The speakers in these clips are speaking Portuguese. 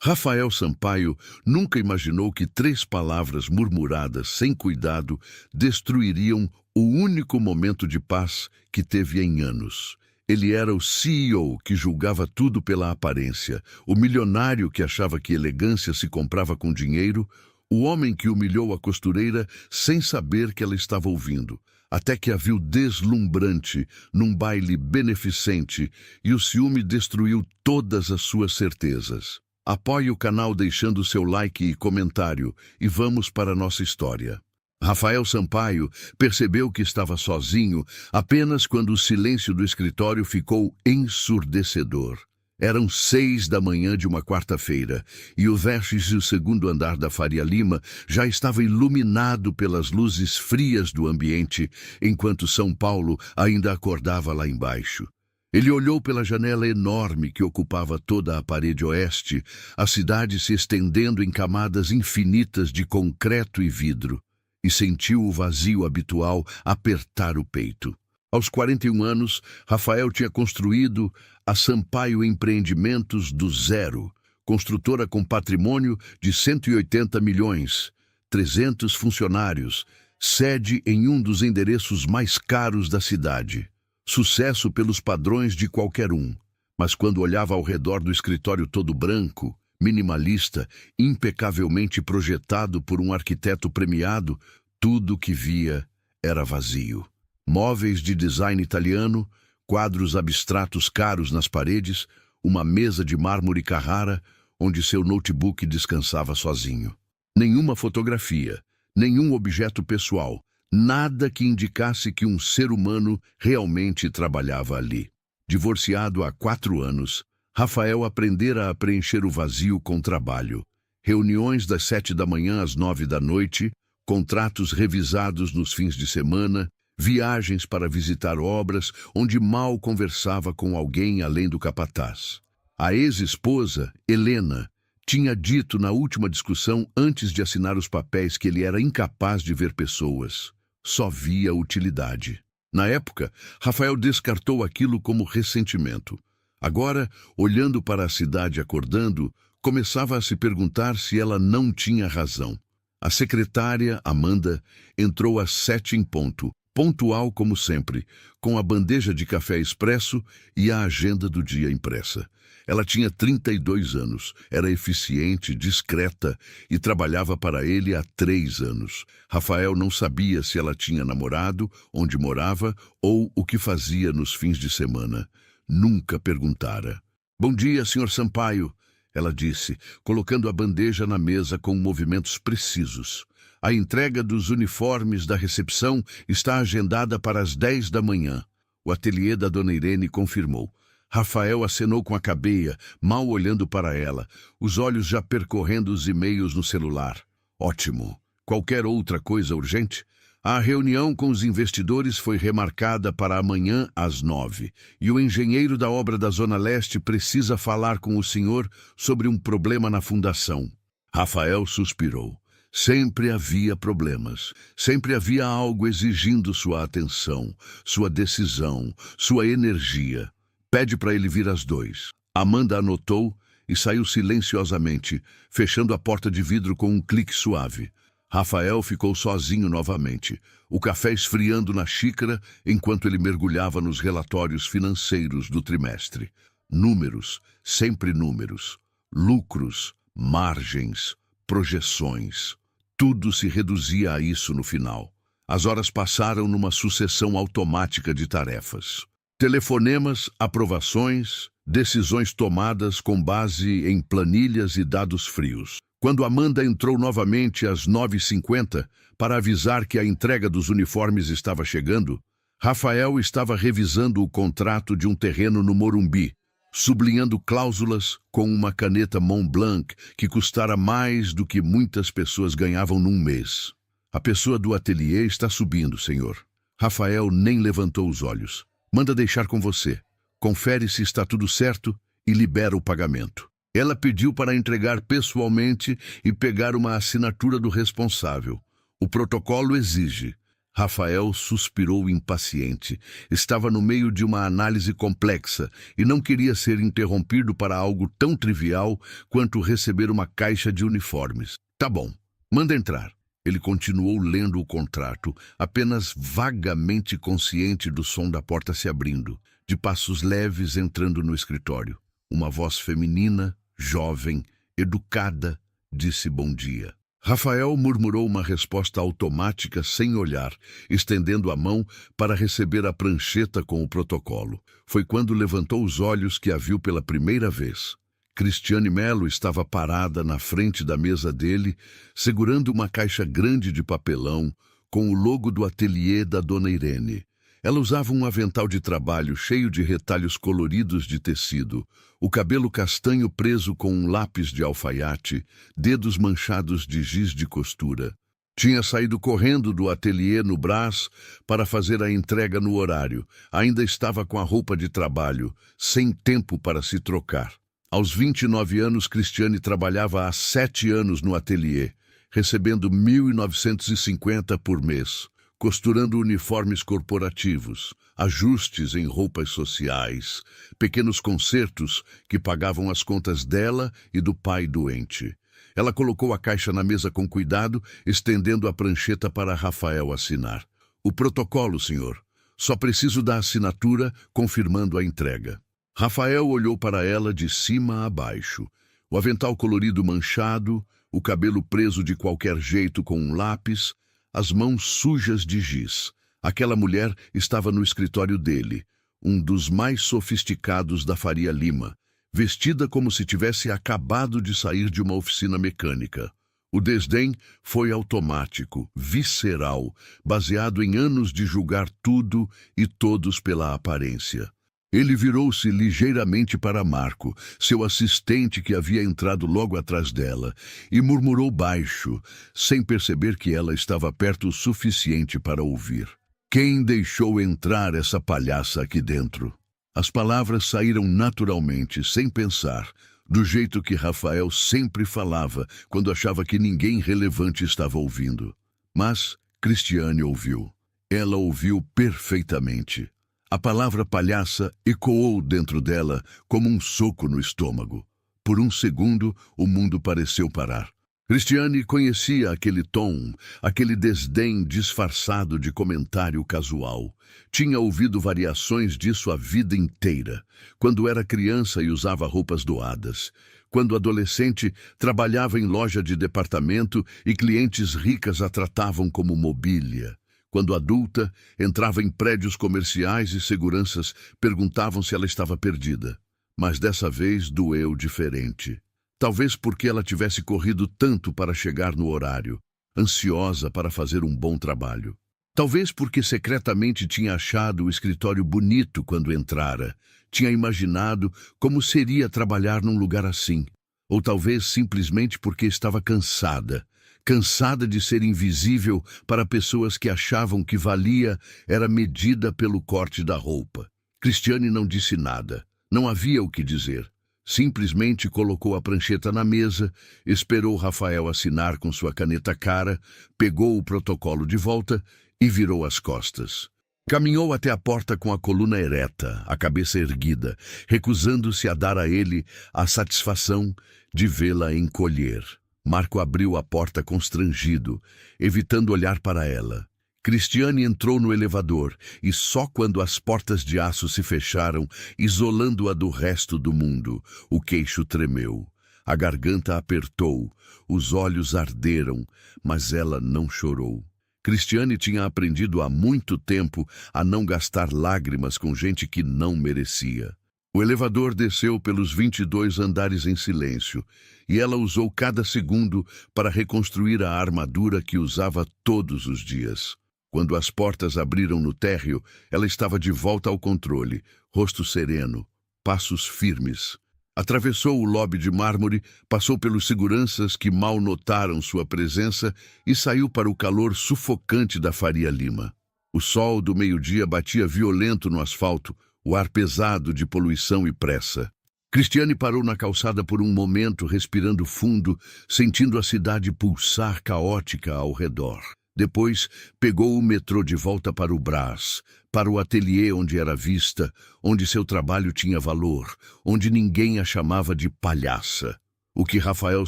Rafael Sampaio nunca imaginou que 3 palavras murmuradas sem cuidado destruiriam o único momento de paz que teve em anos. Ele era o CEO que julgava tudo pela aparência, o milionário que achava que elegância se comprava com dinheiro, o homem que humilhou a costureira sem saber que ela estava ouvindo, até que a viu deslumbrante num baile beneficente e o ciúme destruiu todas as suas certezas. Apoie o canal deixando seu like e comentário e vamos para a nossa história. Rafael Sampaio percebeu que estava sozinho apenas quando o silêncio do escritório ficou ensurdecedor. Eram 6 da manhã de uma quarta-feira e o vértice do segundo andar da Faria Lima já estava iluminado pelas luzes frias do ambiente, enquanto São Paulo ainda acordava lá embaixo. Ele olhou pela janela enorme que ocupava toda a parede oeste, a cidade se estendendo em camadas infinitas de concreto e vidro, e sentiu o vazio habitual apertar o peito. Aos 41 anos, Rafael tinha construído a Sampaio Empreendimentos do zero, construtora com patrimônio de 180 milhões, 300 funcionários, sede em um dos endereços mais caros da cidade. Sucesso pelos padrões de qualquer um, mas quando olhava ao redor do escritório todo branco, minimalista, impecavelmente projetado por um arquiteto premiado, tudo o que via era vazio. Móveis de design italiano, quadros abstratos caros nas paredes, uma mesa de mármore Carrara, onde seu notebook descansava sozinho. Nenhuma fotografia, nenhum objeto pessoal, nada que indicasse que um ser humano realmente trabalhava ali. Divorciado há 4 anos, Rafael aprendera a preencher o vazio com trabalho. Reuniões das 7 da manhã às 9 da noite, contratos revisados nos fins de semana, viagens para visitar obras onde mal conversava com alguém além do capataz. A ex-esposa, Helena, tinha dito na última discussão antes de assinar os papéis que ele era incapaz de ver pessoas. Só via utilidade. Na época, Rafael descartou aquilo como ressentimento. Agora, olhando para a cidade acordando, começava a se perguntar se ela não tinha razão. A secretária, Amanda, entrou às 7 em ponto, pontual como sempre, com a bandeja de café expresso e a agenda do dia impressa. Ela tinha 32 anos, era eficiente, discreta e trabalhava para ele há 3 anos. Rafael não sabia se ela tinha namorado, onde morava ou o que fazia nos fins de semana. Nunca perguntara. "Bom dia, Sr. Sampaio", ela disse, colocando a bandeja na mesa com movimentos precisos. "A entrega dos uniformes da recepção está agendada para as 10 da manhã. O ateliê da Dona Irene confirmou. Rafael acenou com a cabeça, mal olhando para ela, os olhos já percorrendo os e-mails no celular. Ótimo. Qualquer outra coisa urgente? A reunião com os investidores foi remarcada para amanhã às 9, e o engenheiro da obra da Zona Leste precisa falar com o senhor sobre um problema na fundação." Rafael suspirou. Sempre havia problemas. Sempre havia algo exigindo sua atenção, sua decisão, sua energia. "Pede para ele vir às 2. Amanda anotou e saiu silenciosamente, fechando a porta de vidro com um clique suave. Rafael ficou sozinho novamente, o café esfriando na xícara enquanto ele mergulhava nos relatórios financeiros do trimestre. Números, sempre números. Lucros, margens, projeções. Tudo se reduzia a isso no final. As horas passaram numa sucessão automática de tarefas. Telefonemas, aprovações, decisões tomadas com base em planilhas e dados frios. Quando Amanda entrou novamente às 9h50 para avisar que a entrega dos uniformes estava chegando, Rafael estava revisando o contrato de um terreno no Morumbi, sublinhando cláusulas com uma caneta Montblanc que custara mais do que muitas pessoas ganhavam num mês. "A pessoa do ateliê está subindo, senhor." Rafael nem levantou os olhos. "Manda deixar com você. Confere se está tudo certo e libera o pagamento." Ela pediu para entregar pessoalmente e pegar uma assinatura do responsável. O protocolo exige. Rafael suspirou impaciente. Estava no meio de uma análise complexa e não queria ser interrompido para algo tão trivial quanto receber uma caixa de uniformes. Tá bom, manda entrar. Ele continuou lendo o contrato, apenas vagamente consciente do som da porta se abrindo, de passos leves entrando no escritório. Uma voz feminina, jovem, educada, disse bom dia. Rafael murmurou uma resposta automática sem olhar, estendendo a mão para receber a prancheta com o protocolo. Foi quando levantou os olhos que a viu pela primeira vez. Cristiane Melo estava parada na frente da mesa dele, segurando uma caixa grande de papelão com o logo do ateliê da Dona Irene. Ela usava um avental de trabalho cheio de retalhos coloridos de tecido, o cabelo castanho preso com um lápis de alfaiate, dedos manchados de giz de costura. Tinha saído correndo do ateliê no Brás para fazer a entrega no horário. Ainda estava com a roupa de trabalho, sem tempo para se trocar. Aos 29 anos, Cristiane trabalhava há 7 anos no ateliê, recebendo 1.950 por mês, costurando uniformes corporativos, ajustes em roupas sociais, pequenos consertos que pagavam as contas dela e do pai doente. Ela colocou a caixa na mesa com cuidado, estendendo a prancheta para Rafael assinar. O protocolo, senhor. Só preciso da assinatura, confirmando a entrega. Rafael olhou para ela de cima a baixo. O avental colorido manchado, o cabelo preso de qualquer jeito com um lápis, as mãos sujas de giz. Aquela mulher estava no escritório dele, um dos mais sofisticados da Faria Lima, vestida como se tivesse acabado de sair de uma oficina mecânica. O desdém foi automático, visceral, baseado em anos de julgar tudo e todos pela aparência. Ele virou-se ligeiramente para Marco, seu assistente que havia entrado logo atrás dela, e murmurou baixo, sem perceber que ela estava perto o suficiente para ouvir. Quem deixou entrar essa palhaça aqui dentro? As palavras saíram naturalmente, sem pensar, do jeito que Rafael sempre falava quando achava que ninguém relevante estava ouvindo. Mas Cristiane ouviu. Ela ouviu perfeitamente. A palavra palhaça ecoou dentro dela como um soco no estômago. Por um segundo, o mundo pareceu parar. Cristiane conhecia aquele tom, aquele desdém disfarçado de comentário casual. Tinha ouvido variações disso a vida inteira, quando era criança e usava roupas doadas. Quando adolescente, trabalhava em loja de departamento e clientes ricas a tratavam como mobília. Quando adulta, entrava em prédios comerciais e seguranças perguntavam se ela estava perdida. Mas dessa vez doeu diferente. Talvez porque ela tivesse corrido tanto para chegar no horário, ansiosa para fazer um bom trabalho. Talvez porque secretamente tinha achado o escritório bonito quando entrara, tinha imaginado como seria trabalhar num lugar assim. Ou talvez simplesmente porque estava cansada de ser invisível para pessoas que achavam que valia era medida pelo corte da roupa. Cristiane não disse nada, não havia o que dizer. Simplesmente colocou a prancheta na mesa, esperou Rafael assinar com sua caneta cara, pegou o protocolo de volta e virou as costas. Caminhou até a porta com a coluna ereta, a cabeça erguida, recusando-se a dar a ele a satisfação de vê-la encolher. Marco abriu a porta constrangido, evitando olhar para ela. Cristiane entrou no elevador e só quando as portas de aço se fecharam, isolando-a do resto do mundo, o queixo tremeu. A garganta apertou, os olhos arderam, mas ela não chorou. Cristiane tinha aprendido há muito tempo a não gastar lágrimas com gente que não merecia. O elevador desceu pelos 22 andares em silêncio, e ela usou cada segundo para reconstruir a armadura que usava todos os dias. Quando as portas abriram no térreo, ela estava de volta ao controle, rosto sereno, passos firmes. Atravessou o lobby de mármore, passou pelos seguranças que mal notaram sua presença e saiu para o calor sufocante da Faria Lima. O sol do meio-dia batia violento no asfalto, o ar pesado de poluição e pressa. Cristiane parou na calçada por um momento, respirando fundo, sentindo a cidade pulsar caótica ao redor. Depois, pegou o metrô de volta para o Brás, para o ateliê onde era vista, onde seu trabalho tinha valor, onde ninguém a chamava de palhaça. O que Rafael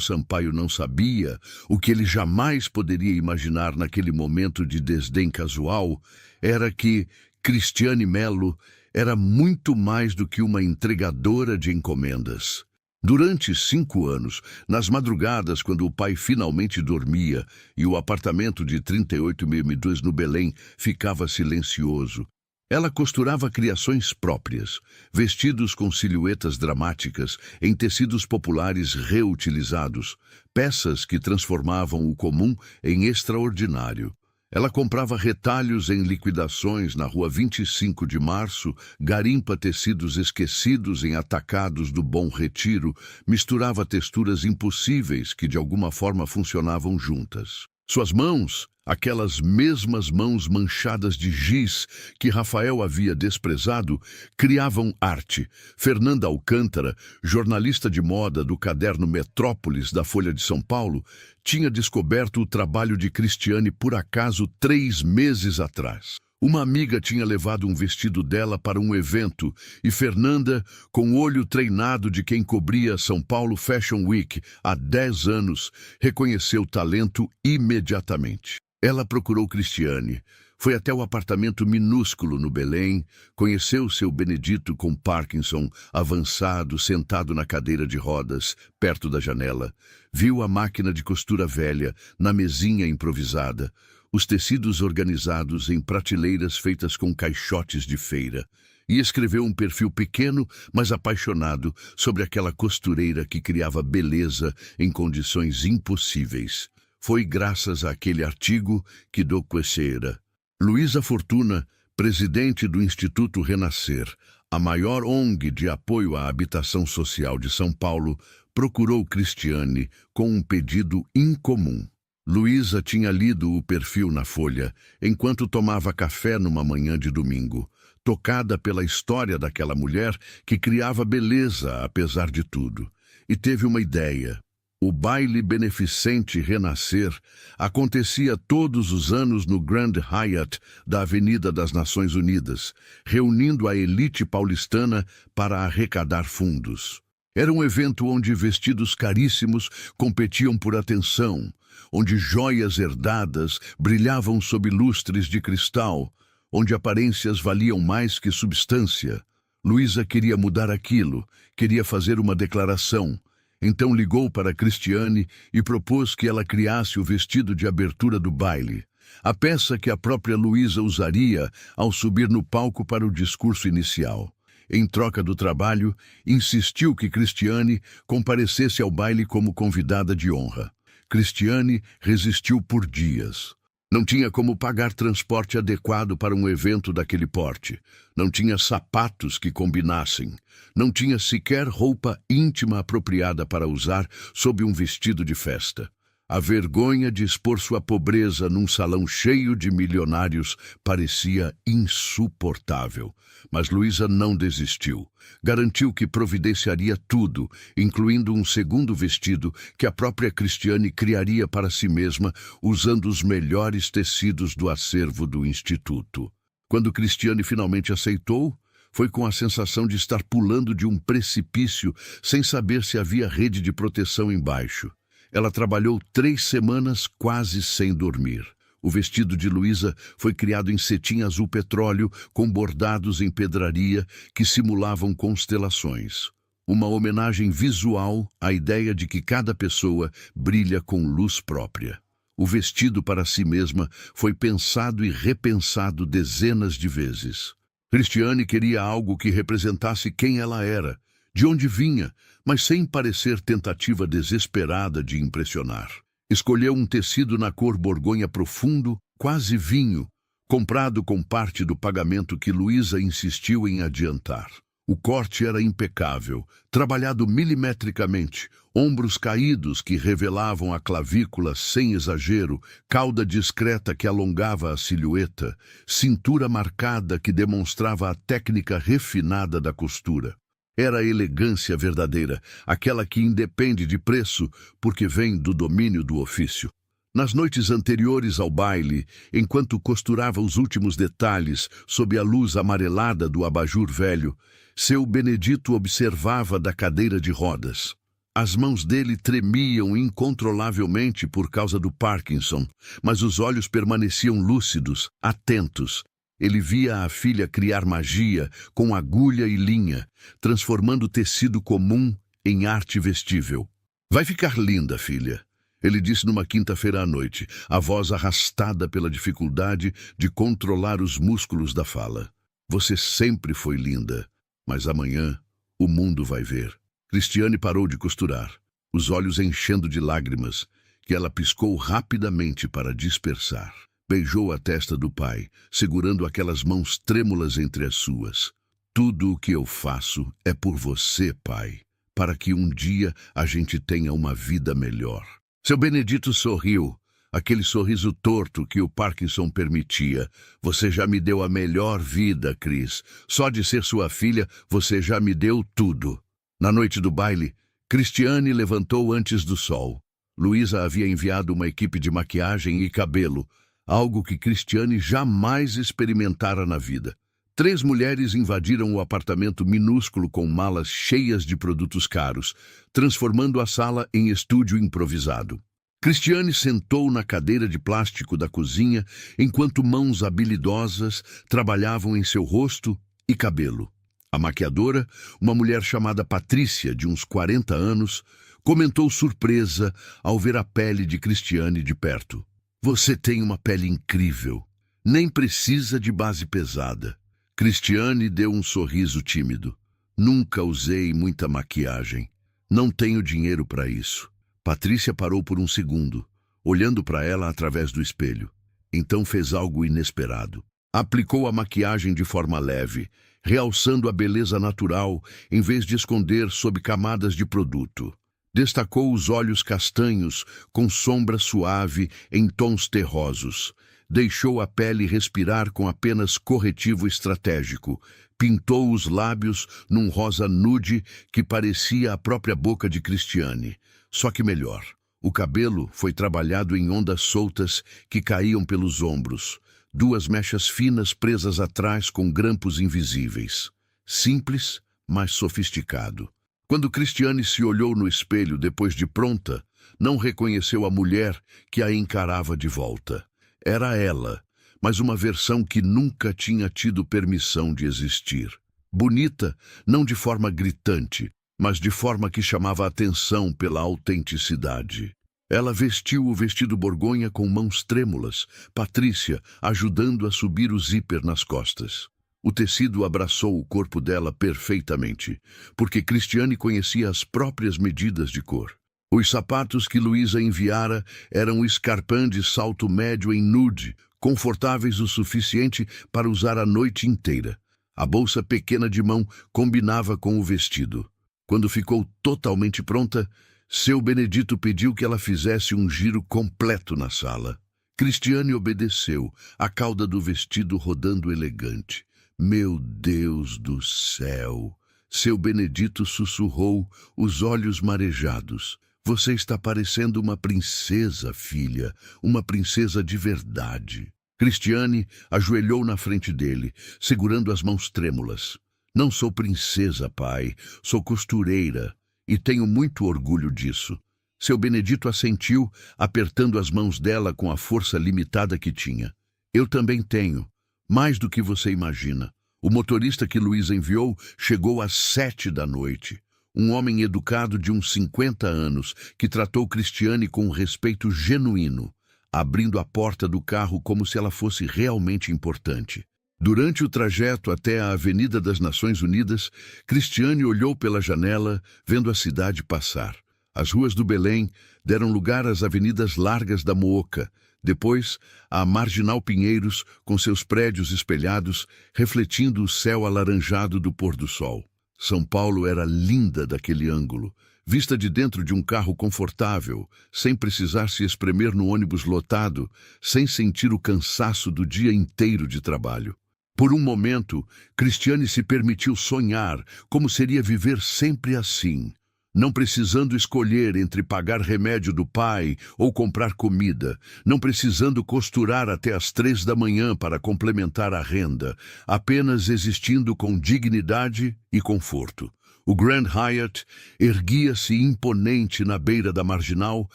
Sampaio não sabia, o que ele jamais poderia imaginar naquele momento de desdém casual, era que Cristiane Melo era muito mais do que uma entregadora de encomendas. Durante 5 anos, nas madrugadas, quando o pai finalmente dormia e o apartamento de 38 mm no Belém ficava silencioso, ela costurava criações próprias, vestidos com silhuetas dramáticas em tecidos populares reutilizados, peças que transformavam o comum em extraordinário. Ela comprava retalhos em liquidações na rua 25 de Março, garimpa tecidos esquecidos em atacados do Bom Retiro, misturava texturas impossíveis que de alguma forma funcionavam juntas. Suas mãos, aquelas mesmas mãos manchadas de giz que Rafael havia desprezado, criavam arte. Fernanda Alcântara, jornalista de moda do caderno Metrópolis da Folha de São Paulo, tinha descoberto o trabalho de Cristiane por acaso 3 meses atrás. Uma amiga tinha levado um vestido dela para um evento e Fernanda, com o olho treinado de quem cobria São Paulo Fashion Week há 10 anos, reconheceu o talento imediatamente. Ela procurou Cristiane, foi até o apartamento minúsculo no Belém, conheceu seu Benedito com Parkinson, avançado, sentado na cadeira de rodas, perto da janela, viu a máquina de costura velha, na mesinha improvisada, os tecidos organizados em prateleiras feitas com caixotes de feira, e escreveu um perfil pequeno, mas apaixonado, sobre aquela costureira que criava beleza em condições impossíveis. Foi graças àquele artigo que do conhecera. Luísa Fortuna, presidente do Instituto Renascer, a maior ONG de apoio à habitação social de São Paulo, procurou Cristiane com um pedido incomum. Luísa tinha lido o perfil na Folha enquanto tomava café numa manhã de domingo, tocada pela história daquela mulher que criava beleza apesar de tudo, e teve uma ideia. O baile beneficente Renascer acontecia todos os anos no Grand Hyatt da Avenida das Nações Unidas, reunindo a elite paulistana para arrecadar fundos. Era um evento onde vestidos caríssimos competiam por atenção, onde joias herdadas brilhavam sob lustres de cristal, onde aparências valiam mais que substância. Luísa queria mudar aquilo, queria fazer uma declaração. Então ligou para Cristiane e propôs que ela criasse o vestido de abertura do baile, a peça que a própria Luísa usaria ao subir no palco para o discurso inicial. Em troca do trabalho, insistiu que Cristiane comparecesse ao baile como convidada de honra. Cristiane resistiu por dias. Não tinha como pagar transporte adequado para um evento daquele porte. Não tinha sapatos que combinassem. Não tinha sequer roupa íntima apropriada para usar sob um vestido de festa. A vergonha de expor sua pobreza num salão cheio de milionários parecia insuportável. Mas Luísa não desistiu. Garantiu que providenciaria tudo, incluindo um segundo vestido que a própria Cristiane criaria para si mesma, usando os melhores tecidos do acervo do Instituto. Quando Cristiane finalmente aceitou, foi com a sensação de estar pulando de um precipício sem saber se havia rede de proteção embaixo. Ela trabalhou 3 semanas quase sem dormir. O vestido de Luísa foi criado em cetim azul petróleo com bordados em pedraria que simulavam constelações. Uma homenagem visual à ideia de que cada pessoa brilha com luz própria. O vestido para si mesma foi pensado e repensado dezenas de vezes. Cristiane queria algo que representasse quem ela era, de onde vinha, mas sem parecer tentativa desesperada de impressionar. Escolheu um tecido na cor borgonha profundo, quase vinho, comprado com parte do pagamento que Luísa insistiu em adiantar. O corte era impecável, trabalhado milimetricamente, ombros caídos que revelavam a clavícula sem exagero, cauda discreta que alongava a silhueta, cintura marcada que demonstrava a técnica refinada da costura. Era a elegância verdadeira, aquela que independe de preço porque vem do domínio do ofício. Nas noites anteriores ao baile, enquanto costurava os últimos detalhes sob a luz amarelada do abajur velho, seu Benedito observava da cadeira de rodas. As mãos dele tremiam incontrolavelmente por causa do Parkinson, mas os olhos permaneciam lúcidos, atentos. Ele via a filha criar magia com agulha e linha, transformando tecido comum em arte vestível. "Vai ficar linda, filha", ele disse numa quinta-feira à noite, a voz arrastada pela dificuldade de controlar os músculos da fala. "Você sempre foi linda, mas amanhã o mundo vai ver." Cristiane parou de costurar, os olhos enchendo de lágrimas, que ela piscou rapidamente para dispersar. Beijou a testa do pai, segurando aquelas mãos trêmulas entre as suas. "Tudo o que eu faço é por você, pai, para que um dia a gente tenha uma vida melhor." Seu Benedito sorriu, aquele sorriso torto que o Parkinson permitia. "Você já me deu a melhor vida, Cris. Só de ser sua filha, você já me deu tudo." Na noite do baile, Cristiane levantou antes do sol. Luísa havia enviado uma equipe de maquiagem e cabelo, algo que Cristiane jamais experimentara na vida. 3 mulheres invadiram o apartamento minúsculo com malas cheias de produtos caros, transformando a sala em estúdio improvisado. Cristiane sentou na cadeira de plástico da cozinha enquanto mãos habilidosas trabalhavam em seu rosto e cabelo. A maquiadora, uma mulher chamada Patrícia, de uns 40 anos, comentou surpresa ao ver a pele de Cristiane de perto. "Você tem uma pele incrível. Nem precisa de base pesada." Cristiane deu um sorriso tímido. "Nunca usei muita maquiagem. Não tenho dinheiro para isso." Patrícia parou por um segundo, olhando para ela através do espelho. Então fez algo inesperado. Aplicou a maquiagem de forma leve, realçando a beleza natural em vez de esconder sob camadas de produto. Destacou os olhos castanhos com sombra suave em tons terrosos. Deixou a pele respirar com apenas corretivo estratégico. Pintou os lábios num rosa nude que parecia a própria boca de Cristiane, só que melhor. O cabelo foi trabalhado em ondas soltas que caíam pelos ombros. 2 mechas finas presas atrás com grampos invisíveis. Simples, mas sofisticado. Quando Cristiane se olhou no espelho depois de pronta, não reconheceu a mulher que a encarava de volta. Era ela, mas uma versão que nunca tinha tido permissão de existir. Bonita, não de forma gritante, mas de forma que chamava a atenção pela autenticidade. Ela vestiu o vestido borgonha com mãos trêmulas, Patrícia ajudando a subir o zíper nas costas. O tecido abraçou o corpo dela perfeitamente, porque Cristiane conhecia as próprias medidas de cor. Os sapatos que Luísa enviara eram escarpins de salto médio em nude, confortáveis o suficiente para usar a noite inteira. A bolsa pequena de mão combinava com o vestido. Quando ficou totalmente pronta, seu Benedito pediu que ela fizesse um giro completo na sala. Cristiane obedeceu, a cauda do vestido rodando elegante. "Meu Deus do céu!" Seu Benedito sussurrou, os olhos marejados. "Você está parecendo uma princesa, filha, uma princesa de verdade." Cristiane ajoelhou na frente dele, segurando as mãos trêmulas. "Não sou princesa, pai, sou costureira. E tenho muito orgulho disso." Seu Benedito assentiu, apertando as mãos dela com a força limitada que tinha. "Eu também tenho, mais do que você imagina." O motorista que Luísa enviou chegou às 7 da noite. Um homem educado de uns 50 anos, que tratou Cristiane com um respeito genuíno, abrindo a porta do carro como se ela fosse realmente importante. Durante o trajeto até a Avenida das Nações Unidas, Cristiane olhou pela janela, vendo a cidade passar. As ruas do Belém deram lugar às avenidas largas da Mooca, depois à Marginal Pinheiros, com seus prédios espelhados, refletindo o céu alaranjado do pôr do sol. São Paulo era linda daquele ângulo, vista de dentro de um carro confortável, sem precisar se espremer no ônibus lotado, sem sentir o cansaço do dia inteiro de trabalho. Por um momento, Cristiane se permitiu sonhar como seria viver sempre assim, não precisando escolher entre pagar remédio do pai ou comprar comida, não precisando costurar até às 3 da manhã para complementar a renda, apenas existindo com dignidade e conforto. O Grand Hyatt erguia-se imponente na beira da marginal,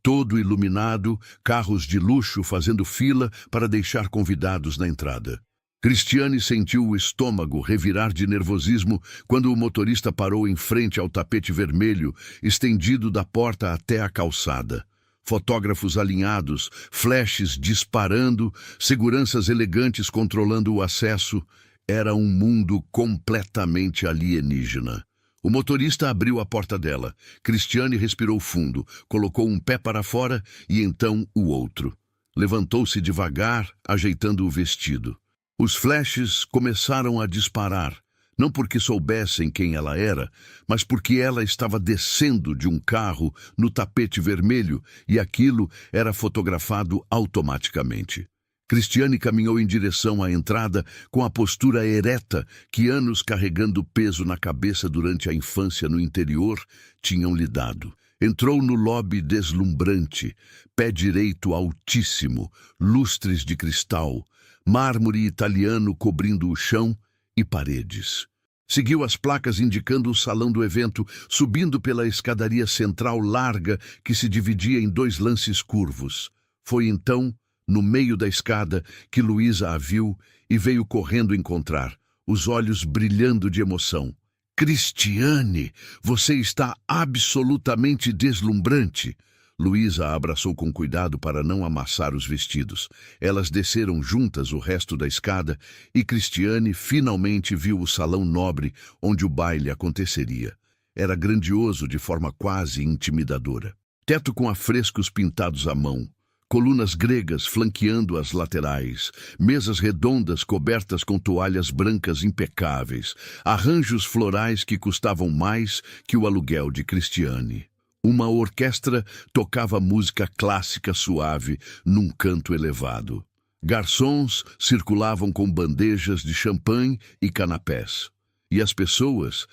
todo iluminado, carros de luxo fazendo fila para deixar convidados na entrada. Cristiane sentiu o estômago revirar de nervosismo quando o motorista parou em frente ao tapete vermelho, estendido da porta até a calçada. Fotógrafos alinhados, flashes disparando, seguranças elegantes controlando o acesso. Era um mundo completamente alienígena. O motorista abriu a porta dela. Cristiane respirou fundo, colocou um pé para fora e então o outro. Levantou-se devagar, ajeitando o vestido. Os flashes começaram a disparar, não porque soubessem quem ela era, mas porque ela estava descendo de um carro no tapete vermelho e aquilo era fotografado automaticamente. Cristiane caminhou em direção à entrada com a postura ereta que anos carregando peso na cabeça durante a infância no interior tinham lhe dado. Entrou no lobby deslumbrante, pé direito altíssimo, lustres de cristal, mármore italiano cobrindo o chão e paredes. Seguiu as placas indicando o salão do evento, subindo pela escadaria central larga que se dividia em 2 lances curvos. Foi então, no meio da escada, que Luísa a viu e veio correndo encontrar, os olhos brilhando de emoção. Cristiane, você está absolutamente deslumbrante. Luísa a abraçou com cuidado para não amassar os vestidos. Elas desceram juntas o resto da escada e Cristiane finalmente viu o salão nobre onde o baile aconteceria. Era grandioso de forma quase intimidadora. Teto com afrescos pintados à mão, colunas gregas flanqueando as laterais, mesas redondas cobertas com toalhas brancas impecáveis, arranjos florais que custavam mais que o aluguel de Cristiane. Uma orquestra tocava música clássica suave num canto elevado. Garçons circulavam com bandejas de champanhe e canapés. E as pessoas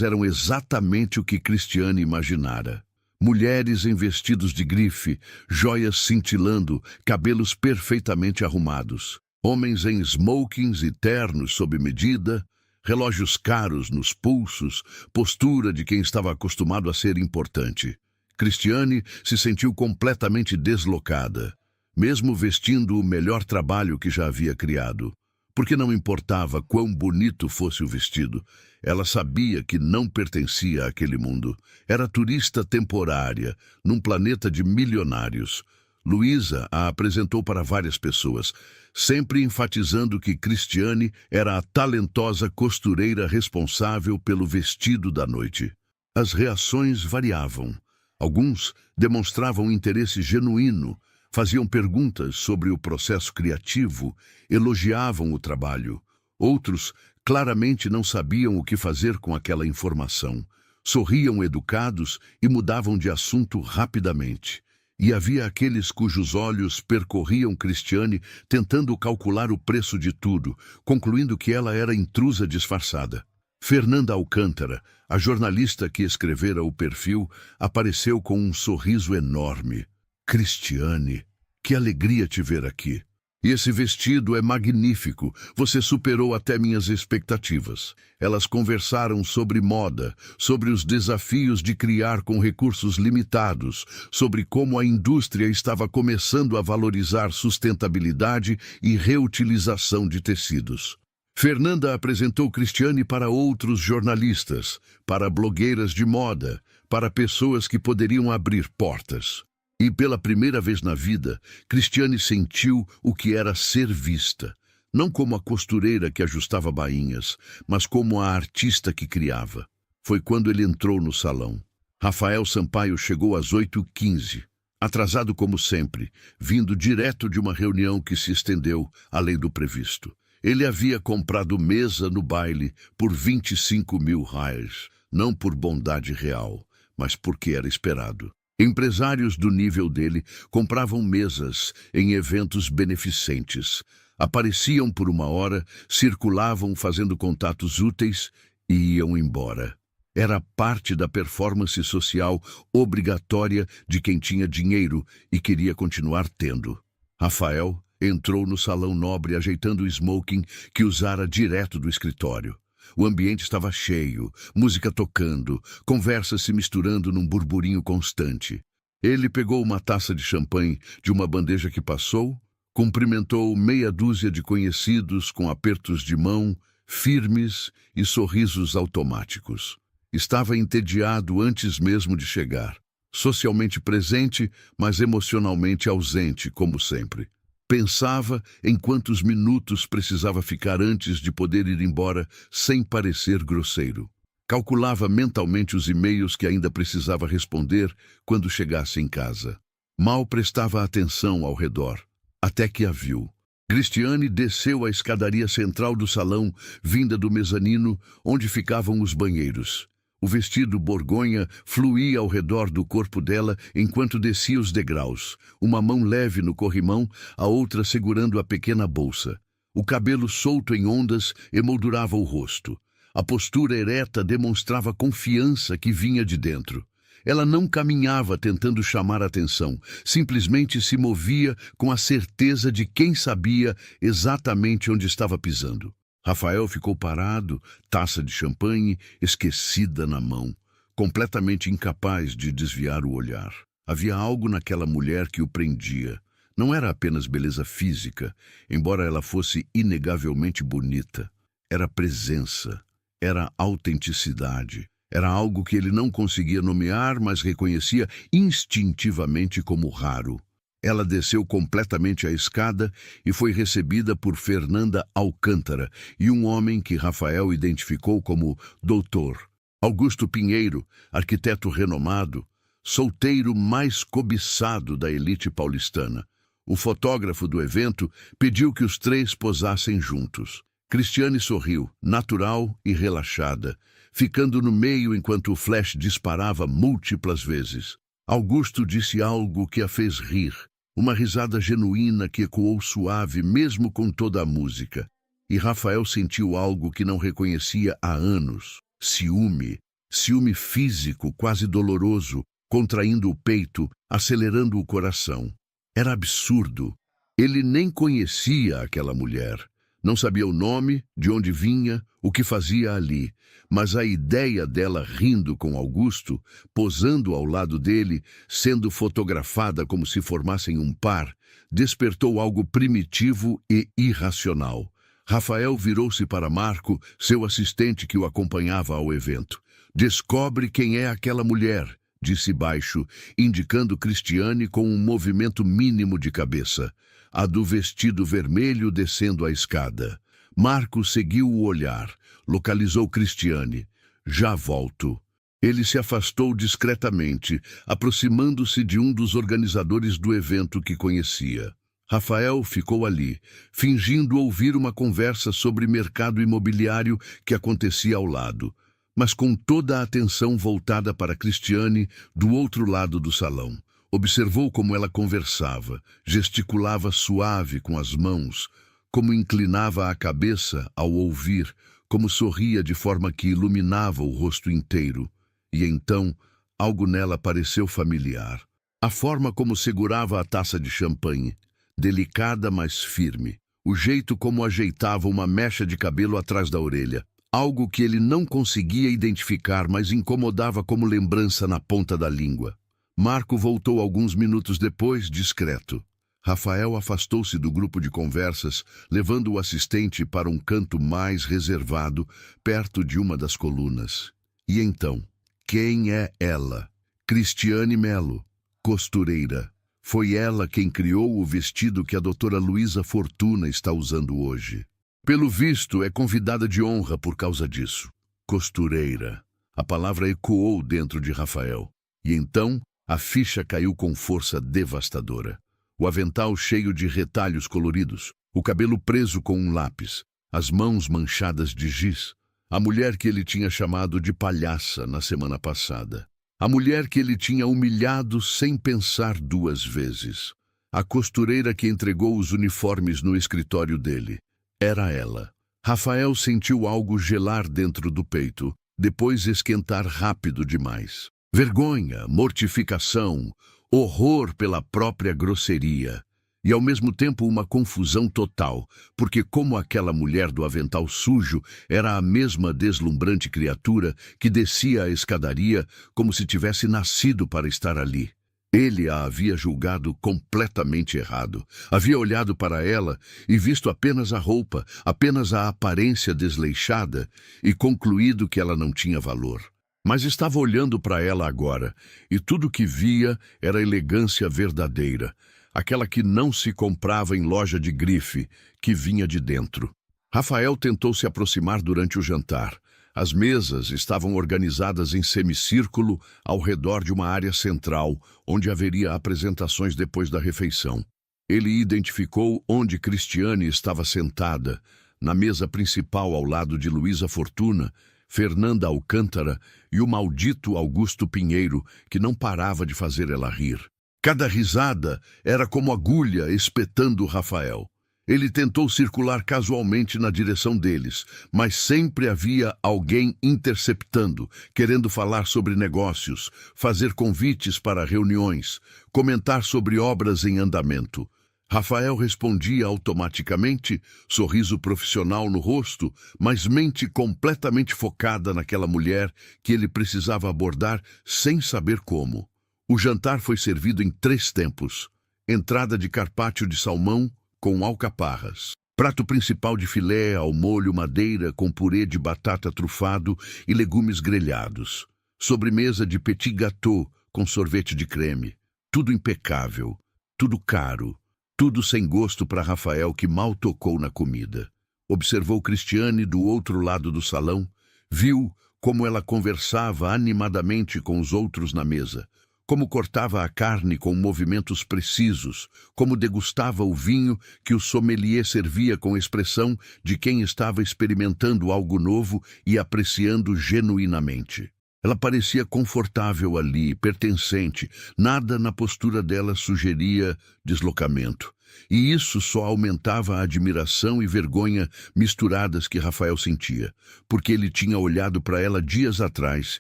eram exatamente o que Cristiane imaginara. Mulheres em vestidos de grife, joias cintilando, cabelos perfeitamente arrumados. Homens em smokings e ternos sob medida, relógios caros nos pulsos, postura de quem estava acostumado a ser importante. Cristiane se sentiu completamente deslocada, mesmo vestindo o melhor trabalho que já havia criado. Porque não importava quão bonito fosse o vestido, ela sabia que não pertencia àquele mundo. Era turista temporária, num planeta de milionários. Luísa a apresentou para várias pessoas, sempre enfatizando que Cristiane era a talentosa costureira responsável pelo vestido da noite. As reações variavam. Alguns demonstravam interesse genuíno, faziam perguntas sobre o processo criativo, elogiavam o trabalho. Outros claramente não sabiam o que fazer com aquela informação. Sorriam educados e mudavam de assunto rapidamente. E havia aqueles cujos olhos percorriam Cristiane tentando calcular o preço de tudo, concluindo que ela era intrusa disfarçada. Fernanda Alcântara, a jornalista que escrevera o perfil, apareceu com um sorriso enorme. Cristiane, que alegria te ver aqui. E esse vestido é magnífico, você superou até minhas expectativas. Elas conversaram sobre moda, sobre os desafios de criar com recursos limitados, sobre como a indústria estava começando a valorizar sustentabilidade e reutilização de tecidos. Fernanda apresentou Cristiane para outros jornalistas, para blogueiras de moda, para pessoas que poderiam abrir portas. E pela primeira vez na vida, Cristiane sentiu o que era ser vista, não como a costureira que ajustava bainhas, mas como a artista que criava. Foi quando ele entrou no salão. Rafael Sampaio chegou às 8h15, atrasado como sempre, vindo direto de uma reunião que se estendeu além do previsto. Ele havia comprado mesa no baile por 25 mil reais, não por bondade real, mas porque era esperado. Empresários do nível dele compravam mesas em eventos beneficentes. Apareciam por uma hora, circulavam fazendo contatos úteis e iam embora. Era parte da performance social obrigatória de quem tinha dinheiro e queria continuar tendo. Rafael entrou no salão nobre ajeitando o smoking que usara direto do escritório. O ambiente estava cheio, música tocando, conversas se misturando num burburinho constante. Ele pegou uma taça de champanhe de uma bandeja que passou, cumprimentou meia dúzia de conhecidos com apertos de mão, firmes e sorrisos automáticos. Estava entediado antes mesmo de chegar, socialmente presente, mas emocionalmente ausente, como sempre. Pensava em quantos minutos precisava ficar antes de poder ir embora sem parecer grosseiro. Calculava mentalmente os e-mails que ainda precisava responder quando chegasse em casa. Mal prestava atenção ao redor, até que a viu. Cristiane desceu a escadaria central do salão, vinda do mezanino, onde ficavam os banheiros. O vestido borgonha fluía ao redor do corpo dela enquanto descia os degraus, uma mão leve no corrimão, a outra segurando a pequena bolsa. O cabelo solto em ondas emoldurava o rosto. A postura ereta demonstrava confiança que vinha de dentro. Ela não caminhava tentando chamar atenção, simplesmente se movia com a certeza de quem sabia exatamente onde estava pisando. Rafael ficou parado, taça de champanhe esquecida na mão, completamente incapaz de desviar o olhar. Havia algo naquela mulher que o prendia. Não era apenas beleza física, embora ela fosse inegavelmente bonita. Era presença, era autenticidade. Era algo que ele não conseguia nomear, mas reconhecia instintivamente como raro. Ela desceu completamente a escada e foi recebida por Fernanda Alcântara e um homem que Rafael identificou como Dr. Augusto Pinheiro, arquiteto renomado, solteiro mais cobiçado da elite paulistana. O fotógrafo do evento pediu que os três posassem juntos. Cristiane sorriu, natural e relaxada, ficando no meio enquanto o flash disparava múltiplas vezes. Augusto disse algo que a fez rir, uma risada genuína que ecoou suave mesmo com toda a música. E Rafael sentiu algo que não reconhecia há anos. Ciúme. Ciúme físico, quase doloroso, contraindo o peito, acelerando o coração. Era absurdo. Ele nem conhecia aquela mulher. Não sabia o nome, de onde vinha, o que fazia ali, mas a ideia dela rindo com Augusto, posando ao lado dele, sendo fotografada como se formassem um par, despertou algo primitivo e irracional. Rafael virou-se para Marco, seu assistente que o acompanhava ao evento. "Descobre quem é aquela mulher", disse baixo, indicando Cristiane com um movimento mínimo de cabeça. A do vestido vermelho descendo a escada. Marco seguiu o olhar, localizou Cristiane. "Já volto." Ele se afastou discretamente, aproximando-se de um dos organizadores do evento que conhecia. Rafael ficou ali, fingindo ouvir uma conversa sobre mercado imobiliário que acontecia ao lado, mas com toda a atenção voltada para Cristiane do outro lado do salão. Observou como ela conversava, gesticulava suave com as mãos, como inclinava a cabeça ao ouvir, como sorria de forma que iluminava o rosto inteiro. E então, algo nela pareceu familiar. A forma como segurava a taça de champanhe, delicada mas firme. O jeito como ajeitava uma mecha de cabelo atrás da orelha. Algo que ele não conseguia identificar, mas incomodava como lembrança na ponta da língua. Marco voltou alguns minutos depois, discreto. Rafael afastou-se do grupo de conversas, levando o assistente para um canto mais reservado, perto de uma das colunas. E então, quem é ela? Cristiane Melo, costureira. Foi ela quem criou o vestido que a doutora Luísa Fortuna está usando hoje. Pelo visto, é convidada de honra por causa disso. Costureira. A palavra ecoou dentro de Rafael. E então, a ficha caiu com força devastadora. O avental cheio de retalhos coloridos, o cabelo preso com um lápis, as mãos manchadas de giz. A mulher que ele tinha chamado de palhaça na semana passada. A mulher que ele tinha humilhado sem pensar duas vezes. A costureira que entregou os uniformes no escritório dele. Era ela. Rafael sentiu algo gelar dentro do peito, depois esquentar rápido demais. Vergonha, mortificação, horror pela própria grosseria. E ao mesmo tempo uma confusão total, porque como aquela mulher do avental sujo era a mesma deslumbrante criatura que descia a escadaria como se tivesse nascido para estar ali. Ele a havia julgado completamente errado. Havia olhado para ela e visto apenas a roupa, apenas a aparência desleixada e concluído que ela não tinha valor. Mas estava olhando para ela agora, e tudo o que via era elegância verdadeira, aquela que não se comprava em loja de grife, que vinha de dentro. Rafael tentou se aproximar durante o jantar. As mesas estavam organizadas em semicírculo ao redor de uma área central, onde haveria apresentações depois da refeição. Ele identificou onde Cristiane estava sentada, na mesa principal ao lado de Luísa Fortuna, Fernanda Alcântara e o maldito Augusto Pinheiro, que não parava de fazer ela rir. Cada risada era como agulha espetando Rafael. Ele tentou circular casualmente na direção deles, mas sempre havia alguém interceptando, querendo falar sobre negócios, fazer convites para reuniões, comentar sobre obras em andamento. Rafael respondia automaticamente, sorriso profissional no rosto, mas mente completamente focada naquela mulher que ele precisava abordar sem saber como. O jantar foi servido em 3 tempos. Entrada de carpaccio de salmão com alcaparras. Prato principal de filé ao molho madeira com purê de batata trufado e legumes grelhados. Sobremesa de petit gâteau com sorvete de creme. Tudo impecável, tudo caro, tudo sem gosto para Rafael, que mal tocou na comida. Observou Cristiane do outro lado do salão, viu como ela conversava animadamente com os outros na mesa, como cortava a carne com movimentos precisos, como degustava o vinho que o sommelier servia com expressão de quem estava experimentando algo novo e apreciando genuinamente. Ela parecia confortável ali, pertencente, nada na postura dela sugeria deslocamento. E isso só aumentava a admiração e vergonha misturadas que Rafael sentia, porque ele tinha olhado para ela dias atrás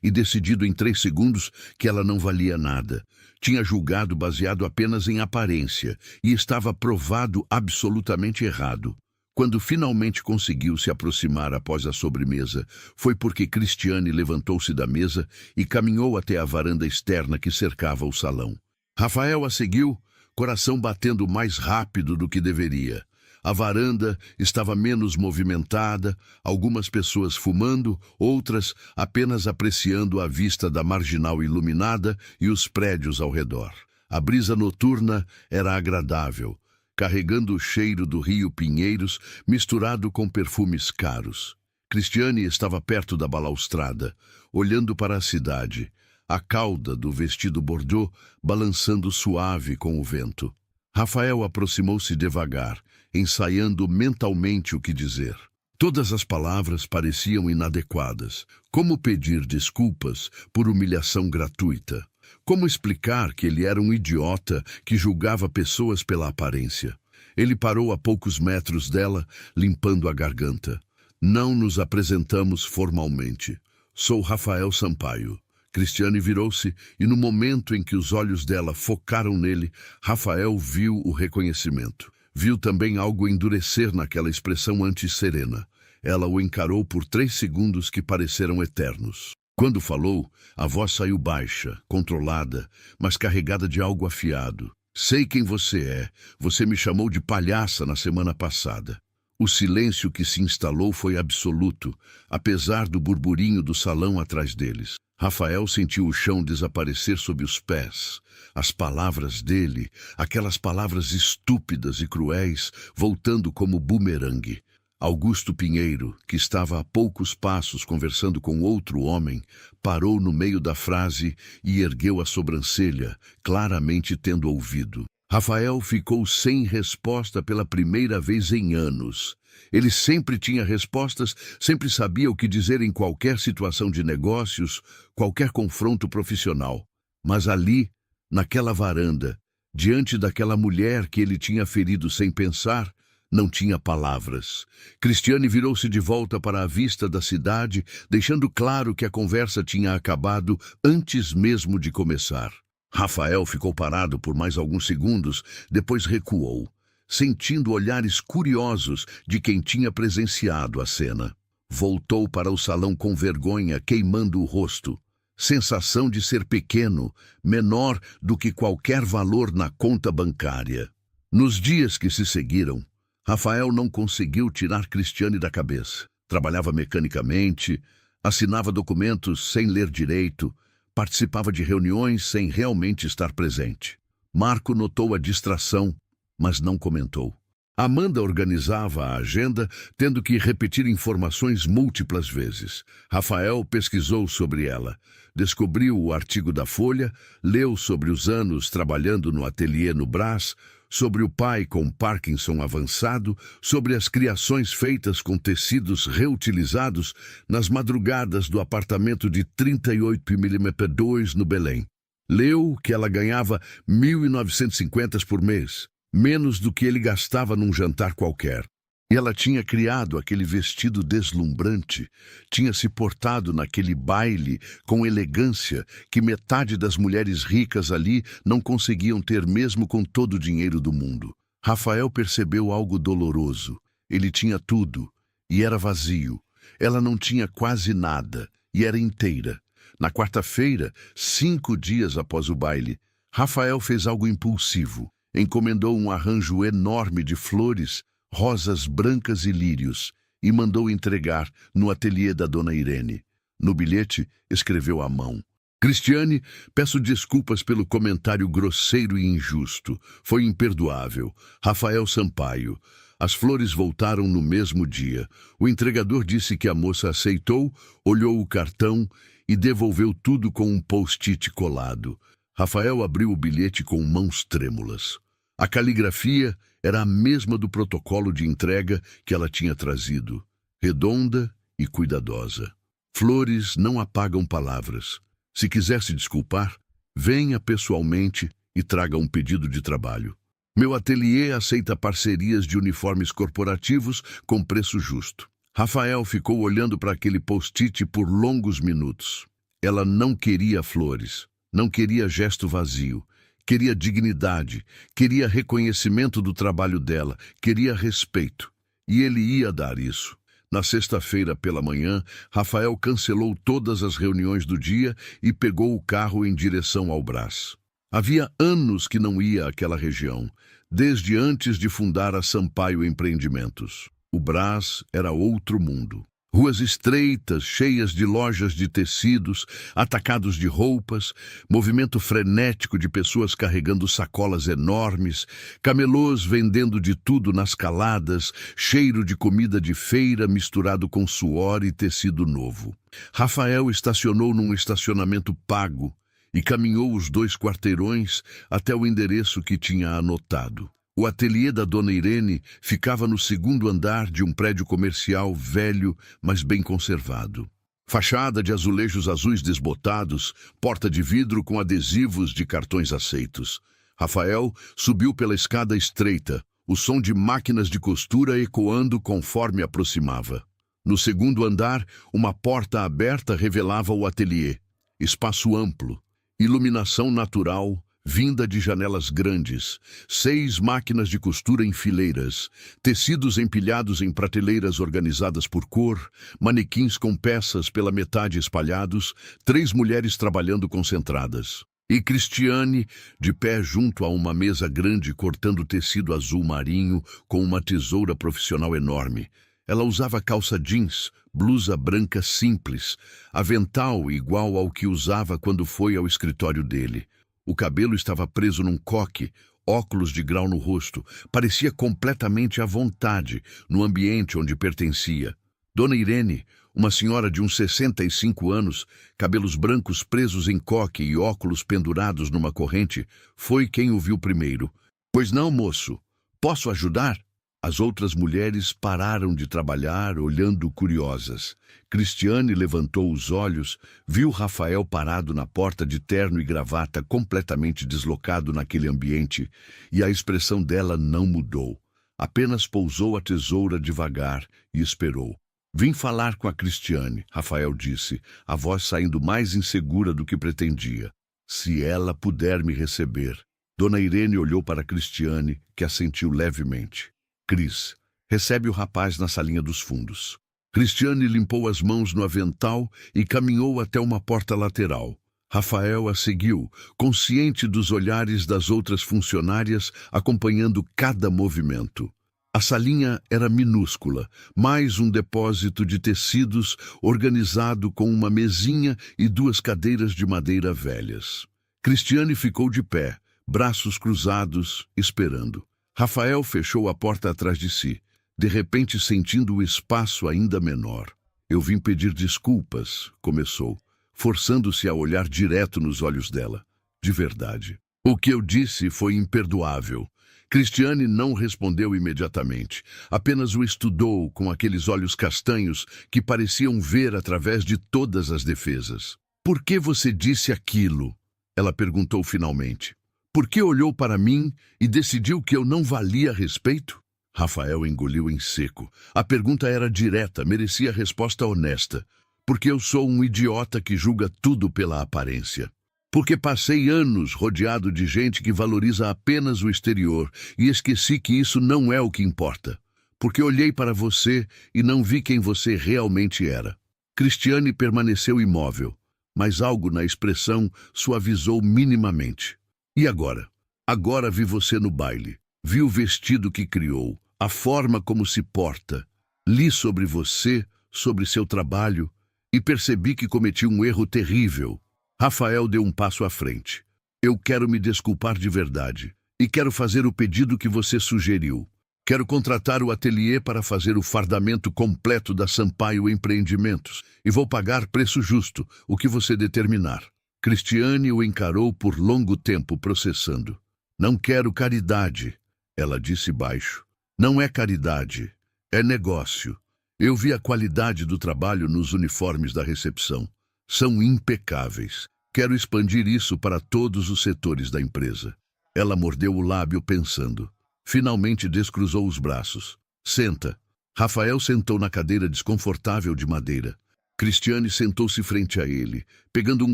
e decidido em 3 segundos que ela não valia nada. Tinha julgado baseado apenas em aparência e estava provado absolutamente errado. Quando finalmente conseguiu se aproximar após a sobremesa, foi porque Cristiane levantou-se da mesa e caminhou até a varanda externa que cercava o salão. Rafael a seguiu, coração batendo mais rápido do que deveria. A varanda estava menos movimentada, algumas pessoas fumando, outras apenas apreciando a vista da marginal iluminada e os prédios ao redor. A brisa noturna era agradável, carregando o cheiro do rio Pinheiros misturado com perfumes caros. Cristiane estava perto da balaustrada, olhando para a cidade, a cauda do vestido bordô balançando suave com o vento. Rafael aproximou-se devagar, ensaiando mentalmente o que dizer. Todas as palavras pareciam inadequadas. Como pedir desculpas por humilhação gratuita? Como explicar que ele era um idiota que julgava pessoas pela aparência? Ele parou a poucos metros dela, limpando a garganta. Não nos apresentamos formalmente. Sou Rafael Sampaio. Cristiane virou-se e no momento em que os olhos dela focaram nele, Rafael viu o reconhecimento. Viu também algo endurecer naquela expressão antes serena. Ela o encarou por 3 segundos que pareceram eternos. Quando falou, a voz saiu baixa, controlada, mas carregada de algo afiado. Sei quem você é. Você me chamou de palhaça na semana passada. O silêncio que se instalou foi absoluto, apesar do burburinho do salão atrás deles. Rafael sentiu o chão desaparecer sob os pés. As palavras dele, aquelas palavras estúpidas e cruéis, voltando como bumerangue. Augusto Pinheiro, que estava a poucos passos conversando com outro homem, parou no meio da frase e ergueu a sobrancelha, claramente tendo ouvido. Rafael ficou sem resposta pela primeira vez em anos. Ele sempre tinha respostas, sempre sabia o que dizer em qualquer situação de negócios, qualquer confronto profissional. Mas ali, naquela varanda, diante daquela mulher que ele tinha ferido sem pensar, Não tinha palavras. Cristiane virou-se de volta para a vista da cidade, deixando claro que a conversa tinha acabado antes mesmo de começar. Rafael ficou parado por mais alguns segundos, depois recuou, sentindo olhares curiosos de quem tinha presenciado a cena. Voltou para o salão com vergonha, queimando o rosto. Sensação de ser pequeno, menor do que qualquer valor na conta bancária. Nos dias que se seguiram, Rafael não conseguiu tirar Cristiane da cabeça. Trabalhava mecanicamente, assinava documentos sem ler direito, participava de reuniões sem realmente estar presente. Marco notou a distração, mas não comentou. Amanda organizava a agenda, tendo que repetir informações múltiplas vezes. Rafael pesquisou sobre ela, descobriu o artigo da Folha, leu sobre os anos trabalhando no ateliê no Brás, sobre o pai com Parkinson avançado, sobre as criações feitas com tecidos reutilizados nas madrugadas do apartamento de 38mm2 no Belém. Leu que ela ganhava 1.950 por mês, menos do que ele gastava num jantar qualquer. E ela tinha criado aquele vestido deslumbrante, tinha se portado naquele baile com elegância que metade das mulheres ricas ali não conseguiam ter mesmo com todo o dinheiro do mundo. Rafael percebeu algo doloroso. Ele tinha tudo, e era vazio. Ela não tinha quase nada, e era inteira. Na quarta-feira, 5 dias após o baile, Rafael fez algo impulsivo. Encomendou um arranjo enorme de flores, rosas brancas e lírios, e mandou entregar no ateliê da dona Irene. No bilhete, escreveu à mão: Cristiane, peço desculpas pelo comentário grosseiro e injusto. Foi imperdoável. Rafael Sampaio. As flores voltaram no mesmo dia. O entregador disse que a moça aceitou, olhou o cartão e devolveu tudo com um post-it colado. Rafael abriu o bilhete com mãos trêmulas. A caligrafia era a mesma do protocolo de entrega que ela tinha trazido, redonda e cuidadosa. Flores não apagam palavras. Se quiser se desculpar, venha pessoalmente e traga um pedido de trabalho. Meu ateliê aceita parcerias de uniformes corporativos com preço justo. Rafael ficou olhando para aquele post-it por longos minutos. Ela não queria flores, não queria gesto vazio. Queria dignidade, queria reconhecimento do trabalho dela, queria respeito. E ele ia dar isso. Na sexta-feira pela manhã, Rafael cancelou todas as reuniões do dia e pegou o carro em direção ao Brás. Havia anos que não ia àquela região, desde antes de fundar a Sampaio Empreendimentos. O Brás era outro mundo. Ruas estreitas, cheias de lojas de tecidos, atacados de roupas, movimento frenético de pessoas carregando sacolas enormes, camelôs vendendo de tudo nas caladas, cheiro de comida de feira misturado com suor e tecido novo. Rafael estacionou num estacionamento pago e caminhou os 2 quarteirões até o endereço que tinha anotado. O ateliê da dona Irene ficava no 2º andar de um prédio comercial velho, mas bem conservado. Fachada de azulejos azuis desbotados, porta de vidro com adesivos de cartões aceitos. Rafael subiu pela escada estreita, o som de máquinas de costura ecoando conforme aproximava. No 2º andar, uma porta aberta revelava o ateliê. Espaço amplo, iluminação natural, vinda de janelas grandes, 6 máquinas de costura em fileiras, tecidos empilhados em prateleiras organizadas por cor, manequins com peças pela metade espalhados, 3 mulheres trabalhando concentradas. E Cristiane, de pé junto a uma mesa grande cortando tecido azul marinho com uma tesoura profissional enorme. Ela usava calça jeans, blusa branca simples, avental igual ao que usava quando foi ao escritório dele. O cabelo estava preso num coque, óculos de grau no rosto. Parecia completamente à vontade no ambiente onde pertencia. Dona Irene, uma senhora de uns 65 anos, cabelos brancos presos em coque e óculos pendurados numa corrente, foi quem o viu primeiro. Pois não, moço. Posso ajudar? As outras mulheres pararam de trabalhar, olhando curiosas. Cristiane levantou os olhos, viu Rafael parado na porta de terno e gravata, completamente deslocado naquele ambiente, e a expressão dela não mudou. Apenas pousou a tesoura devagar e esperou. Vim falar com a Cristiane, Rafael disse, a voz saindo mais insegura do que pretendia. Se ela puder me receber. Dona Irene olhou para a Cristiane, que assentiu levemente. Cris, recebe o rapaz na salinha dos fundos. Cristiane limpou as mãos no avental e caminhou até uma porta lateral. Rafael a seguiu, consciente dos olhares das outras funcionárias, acompanhando cada movimento. A salinha era minúscula, mais um depósito de tecidos organizado com uma mesinha e duas cadeiras de madeira velhas. Cristiane ficou de pé, braços cruzados, esperando. Rafael fechou a porta atrás de si, de repente sentindo o espaço ainda menor. Eu vim pedir desculpas, começou, forçando-se a olhar direto nos olhos dela. De verdade. O que eu disse foi imperdoável. Cristiane não respondeu imediatamente, apenas o estudou com aqueles olhos castanhos que pareciam ver através de todas as defesas. Por que você disse aquilo? Ela perguntou finalmente. Por que olhou para mim e decidiu que eu não valia respeito? Rafael engoliu em seco. A pergunta era direta, merecia resposta honesta. Porque eu sou um idiota que julga tudo pela aparência. Porque passei anos rodeado de gente que valoriza apenas o exterior e esqueci que isso não é o que importa. Porque olhei para você e não vi quem você realmente era. Cristiane permaneceu imóvel, mas algo na expressão suavizou minimamente. E agora? Agora vi você no baile. Vi o vestido que criou, a forma como se porta. Li sobre você, sobre seu trabalho, e percebi que cometi um erro terrível. Rafael deu um passo à frente. Eu quero me desculpar de verdade. E quero fazer o pedido que você sugeriu. Quero contratar o ateliê para fazer o fardamento completo da Sampaio Empreendimentos. E vou pagar preço justo, o que você determinar. Cristiane o encarou por longo tempo, processando. Não quero caridade, ela disse baixo. Não é caridade, é negócio. Eu vi a qualidade do trabalho nos uniformes da recepção. São impecáveis. Quero expandir isso para todos os setores da empresa. Ela mordeu o lábio pensando. Finalmente descruzou os braços. Senta. Rafael sentou na cadeira desconfortável de madeira. Cristiane sentou-se frente a ele, pegando um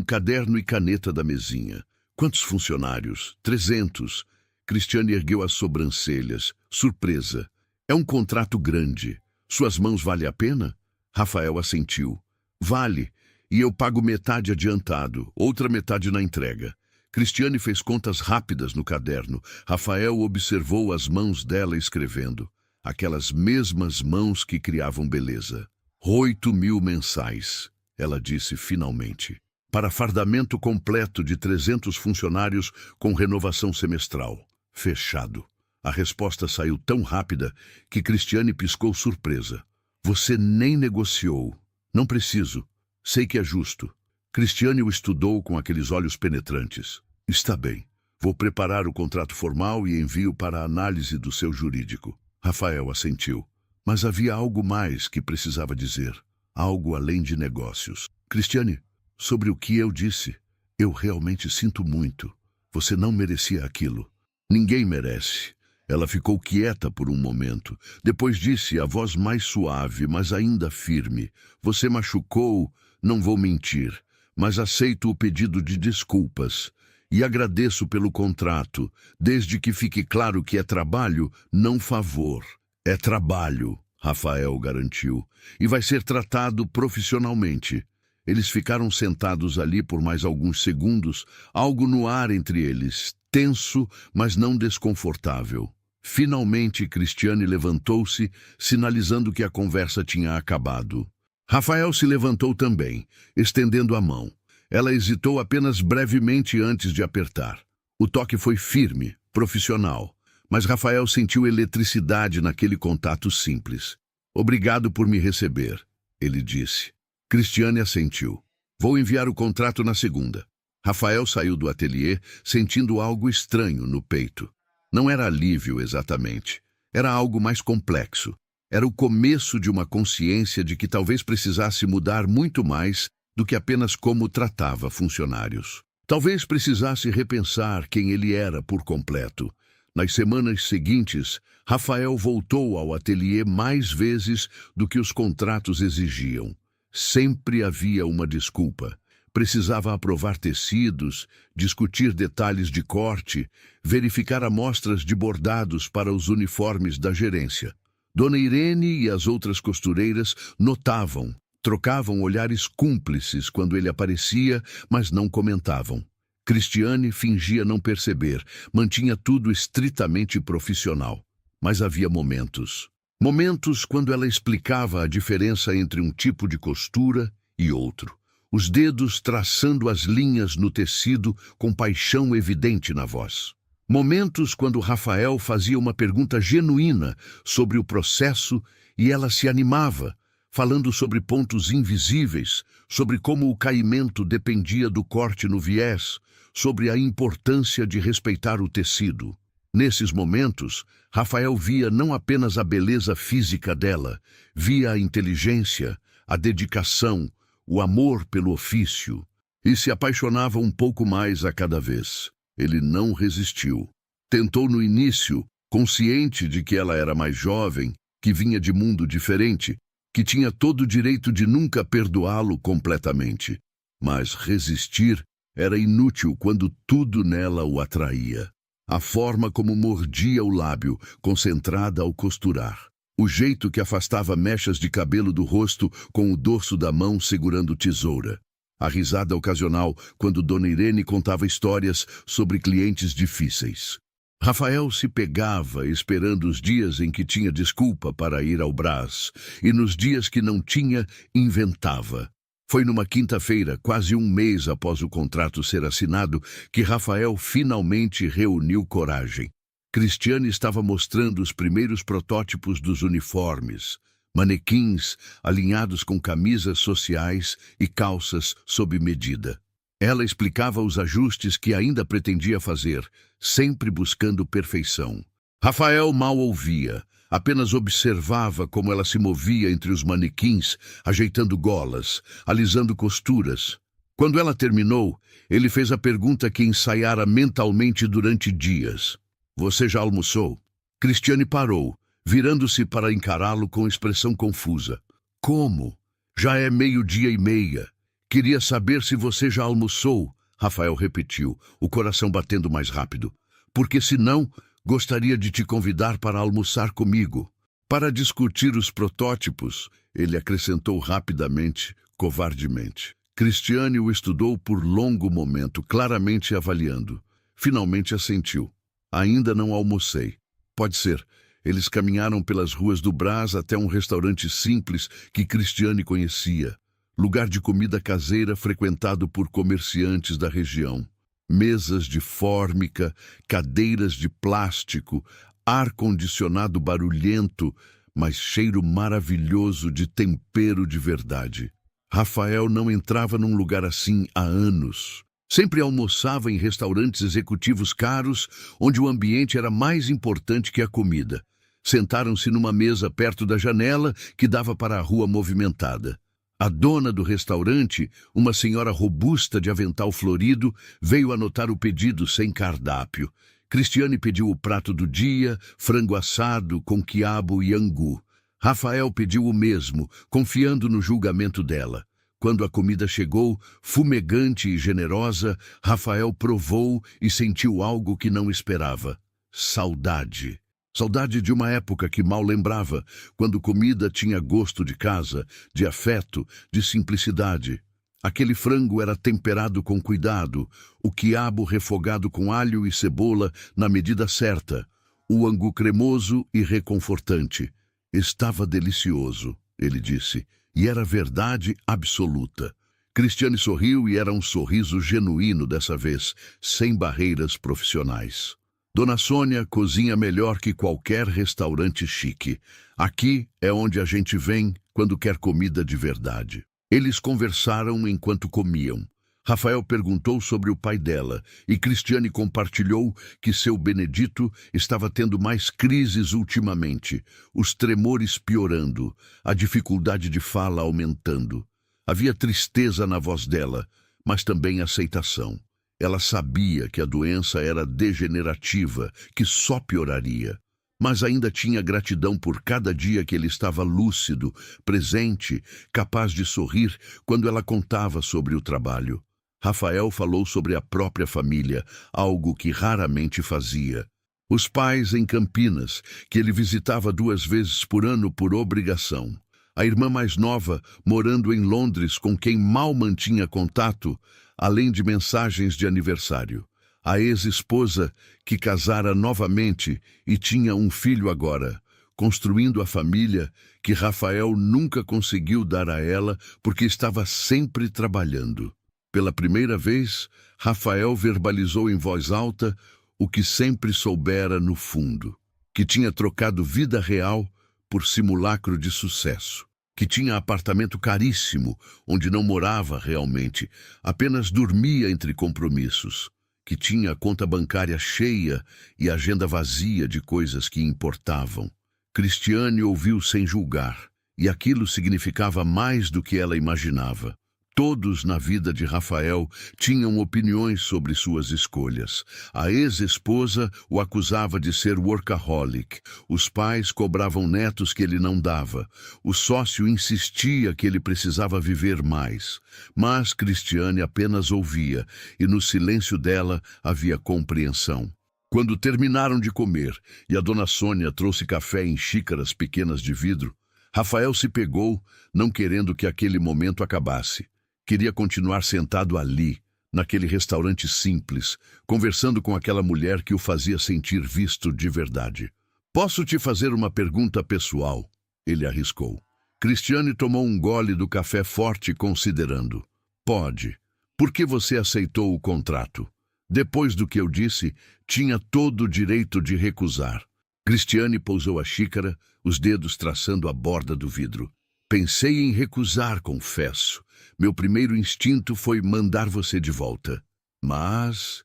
caderno e caneta da mesinha. Quantos funcionários? 300. Cristiane ergueu as sobrancelhas. Surpresa. É um contrato grande. Suas mãos valem a pena? Rafael assentiu. Vale. E eu pago metade adiantado, outra metade na entrega. Cristiane fez contas rápidas no caderno. Rafael observou as mãos dela escrevendo. Aquelas mesmas mãos que criavam beleza. 8.000 mensais, ela disse finalmente. Para fardamento completo de 300 funcionários com renovação semestral. Fechado. A resposta saiu tão rápida que Cristiane piscou surpresa. Você nem negociou. Não preciso. Sei que é justo. Cristiane o estudou com aqueles olhos penetrantes. Está bem. Vou preparar o contrato formal e envio para a análise do seu jurídico. Rafael assentiu. Mas havia algo mais que precisava dizer. Algo além de negócios. Cristiane, sobre o que eu disse, eu realmente sinto muito. Você não merecia aquilo. Ninguém merece. Ela ficou quieta por um momento. Depois disse, a voz mais suave, mas ainda firme. Você machucou, não vou mentir, mas aceito o pedido de desculpas. E agradeço pelo contrato, desde que fique claro que é trabalho, não favor. É trabalho, Rafael garantiu, e vai ser tratado profissionalmente. Eles ficaram sentados ali por mais alguns segundos, algo no ar entre eles, tenso, mas não desconfortável. Finalmente, Cristiane levantou-se, sinalizando que a conversa tinha acabado. Rafael se levantou também, estendendo a mão. Ela hesitou apenas brevemente antes de apertar. O toque foi firme, profissional, mas Rafael sentiu eletricidade naquele contato simples. Obrigado por me receber, ele disse. Cristiane assentiu. Vou enviar o contrato na segunda. Rafael saiu do ateliê, sentindo algo estranho no peito. Não era alívio exatamente. Era algo mais complexo. Era o começo de uma consciência de que talvez precisasse mudar muito mais do que apenas como tratava funcionários. Talvez precisasse repensar quem ele era por completo. Nas semanas seguintes, Rafael voltou ao ateliê mais vezes do que os contratos exigiam. Sempre havia uma desculpa. Precisava aprovar tecidos, discutir detalhes de corte, verificar amostras de bordados para os uniformes da gerência. Dona Irene e as outras costureiras notavam, trocavam olhares cúmplices quando ele aparecia, mas não comentavam. Cristiane fingia não perceber, mantinha tudo estritamente profissional. Mas havia momentos. Momentos quando ela explicava a diferença entre um tipo de costura e outro. Os dedos traçando as linhas no tecido com paixão evidente na voz. Momentos quando Rafael fazia uma pergunta genuína sobre o processo e ela se animava, falando sobre pontos invisíveis, sobre como o caimento dependia do corte no viés, sobre a importância de respeitar o tecido. Nesses momentos, Rafael via não apenas a beleza física dela, via a inteligência, a dedicação, o amor pelo ofício, e se apaixonava um pouco mais a cada vez. Ele não resistiu. Tentou no início, consciente de que ela era mais jovem, que vinha de mundo diferente, que tinha todo o direito de nunca perdoá-lo completamente. Mas resistir era inútil quando tudo nela o atraía. A forma como mordia o lábio, concentrada ao costurar. O jeito que afastava mechas de cabelo do rosto com o dorso da mão segurando tesoura. A risada ocasional quando Dona Irene contava histórias sobre clientes difíceis. Rafael se pegava esperando os dias em que tinha desculpa para ir ao Brás, e nos dias que não tinha, inventava. Foi numa quinta-feira, quase um mês após o contrato ser assinado, que Rafael finalmente reuniu coragem. Cristiane estava mostrando os primeiros protótipos dos uniformes, manequins alinhados com camisas sociais e calças sob medida. Ela explicava os ajustes que ainda pretendia fazer, sempre buscando perfeição. Rafael mal ouvia, apenas observava como ela se movia entre os manequins, ajeitando golas, alisando costuras. Quando ela terminou, ele fez a pergunta que ensaiara mentalmente durante dias. "Você já almoçou?" Cristiane parou, virando-se para encará-lo com expressão confusa. "Como? Já é 12:30. Queria saber se você já almoçou", Rafael repetiu, o coração batendo mais rápido. "Porque se não, gostaria de te convidar para almoçar comigo. Para discutir os protótipos", ele acrescentou rapidamente, covardemente. Cristiane o estudou por longo momento, claramente avaliando. Finalmente assentiu. "Ainda não almocei." "Pode ser." Eles caminharam pelas ruas do Brás até um restaurante simples que Cristiane conhecia. Lugar de comida caseira frequentado por comerciantes da região. Mesas de fórmica, cadeiras de plástico, ar-condicionado barulhento, mas cheiro maravilhoso de tempero de verdade. Rafael não entrava num lugar assim há anos. Sempre almoçava em restaurantes executivos caros, onde o ambiente era mais importante que a comida. Sentaram-se numa mesa perto da janela que dava para a rua movimentada. A dona do restaurante, uma senhora robusta de avental florido, veio anotar o pedido sem cardápio. Cristiane pediu o prato do dia, frango assado com quiabo e angu. Rafael pediu o mesmo, confiando no julgamento dela. Quando a comida chegou, fumegante e generosa, Rafael provou e sentiu algo que não esperava. Saudade. Saudade de uma época que mal lembrava, quando comida tinha gosto de casa, de afeto, de simplicidade. Aquele frango era temperado com cuidado, o quiabo refogado com alho e cebola na medida certa, o angu cremoso e reconfortante. "Estava delicioso", ele disse, e era verdade absoluta. Cristiane sorriu e era um sorriso genuíno dessa vez, sem barreiras profissionais. "Dona Sônia cozinha melhor que qualquer restaurante chique. Aqui é onde a gente vem quando quer comida de verdade." Eles conversaram enquanto comiam. Rafael perguntou sobre o pai dela e Cristiane compartilhou que seu Benedito estava tendo mais crises ultimamente, os tremores piorando, a dificuldade de fala aumentando. Havia tristeza na voz dela, mas também aceitação. Ela sabia que a doença era degenerativa, que só pioraria. Mas ainda tinha gratidão por cada dia que ele estava lúcido, presente, capaz de sorrir quando ela contava sobre o trabalho. Rafael falou sobre a própria família, algo que raramente fazia. Os pais em Campinas, que ele visitava 2 vezes por ano por obrigação. A irmã mais nova, morando em Londres, com quem mal mantinha contato, além de mensagens de aniversário. A ex-esposa, que casara novamente e tinha um filho agora, construindo a família que Rafael nunca conseguiu dar a ela porque estava sempre trabalhando. Pela primeira vez, Rafael verbalizou em voz alta o que sempre soubera no fundo, que tinha trocado vida real por simulacro de sucesso, que tinha apartamento caríssimo, onde não morava realmente, apenas dormia entre compromissos, que tinha a conta bancária cheia e a agenda vazia de coisas que importavam. Cristiane ouviu sem julgar, e aquilo significava mais do que ela imaginava. Todos na vida de Rafael tinham opiniões sobre suas escolhas. A ex-esposa o acusava de ser workaholic. Os pais cobravam netos que ele não dava. O sócio insistia que ele precisava viver mais. Mas Cristiane apenas ouvia, e no silêncio dela havia compreensão. Quando terminaram de comer e a dona Sônia trouxe café em xícaras pequenas de vidro, Rafael se pegou, não querendo que aquele momento acabasse. Queria continuar sentado ali, naquele restaurante simples, conversando com aquela mulher que o fazia sentir visto de verdade. "Posso te fazer uma pergunta pessoal?" ele arriscou. Cristiane tomou um gole do café forte, considerando. "Pode. Por que você aceitou o contrato? Depois do que eu disse, tinha todo o direito de recusar." Cristiane pousou a xícara, os dedos traçando a borda do vidro. "Pensei em recusar, confesso. Meu primeiro instinto foi mandar você de volta. Mas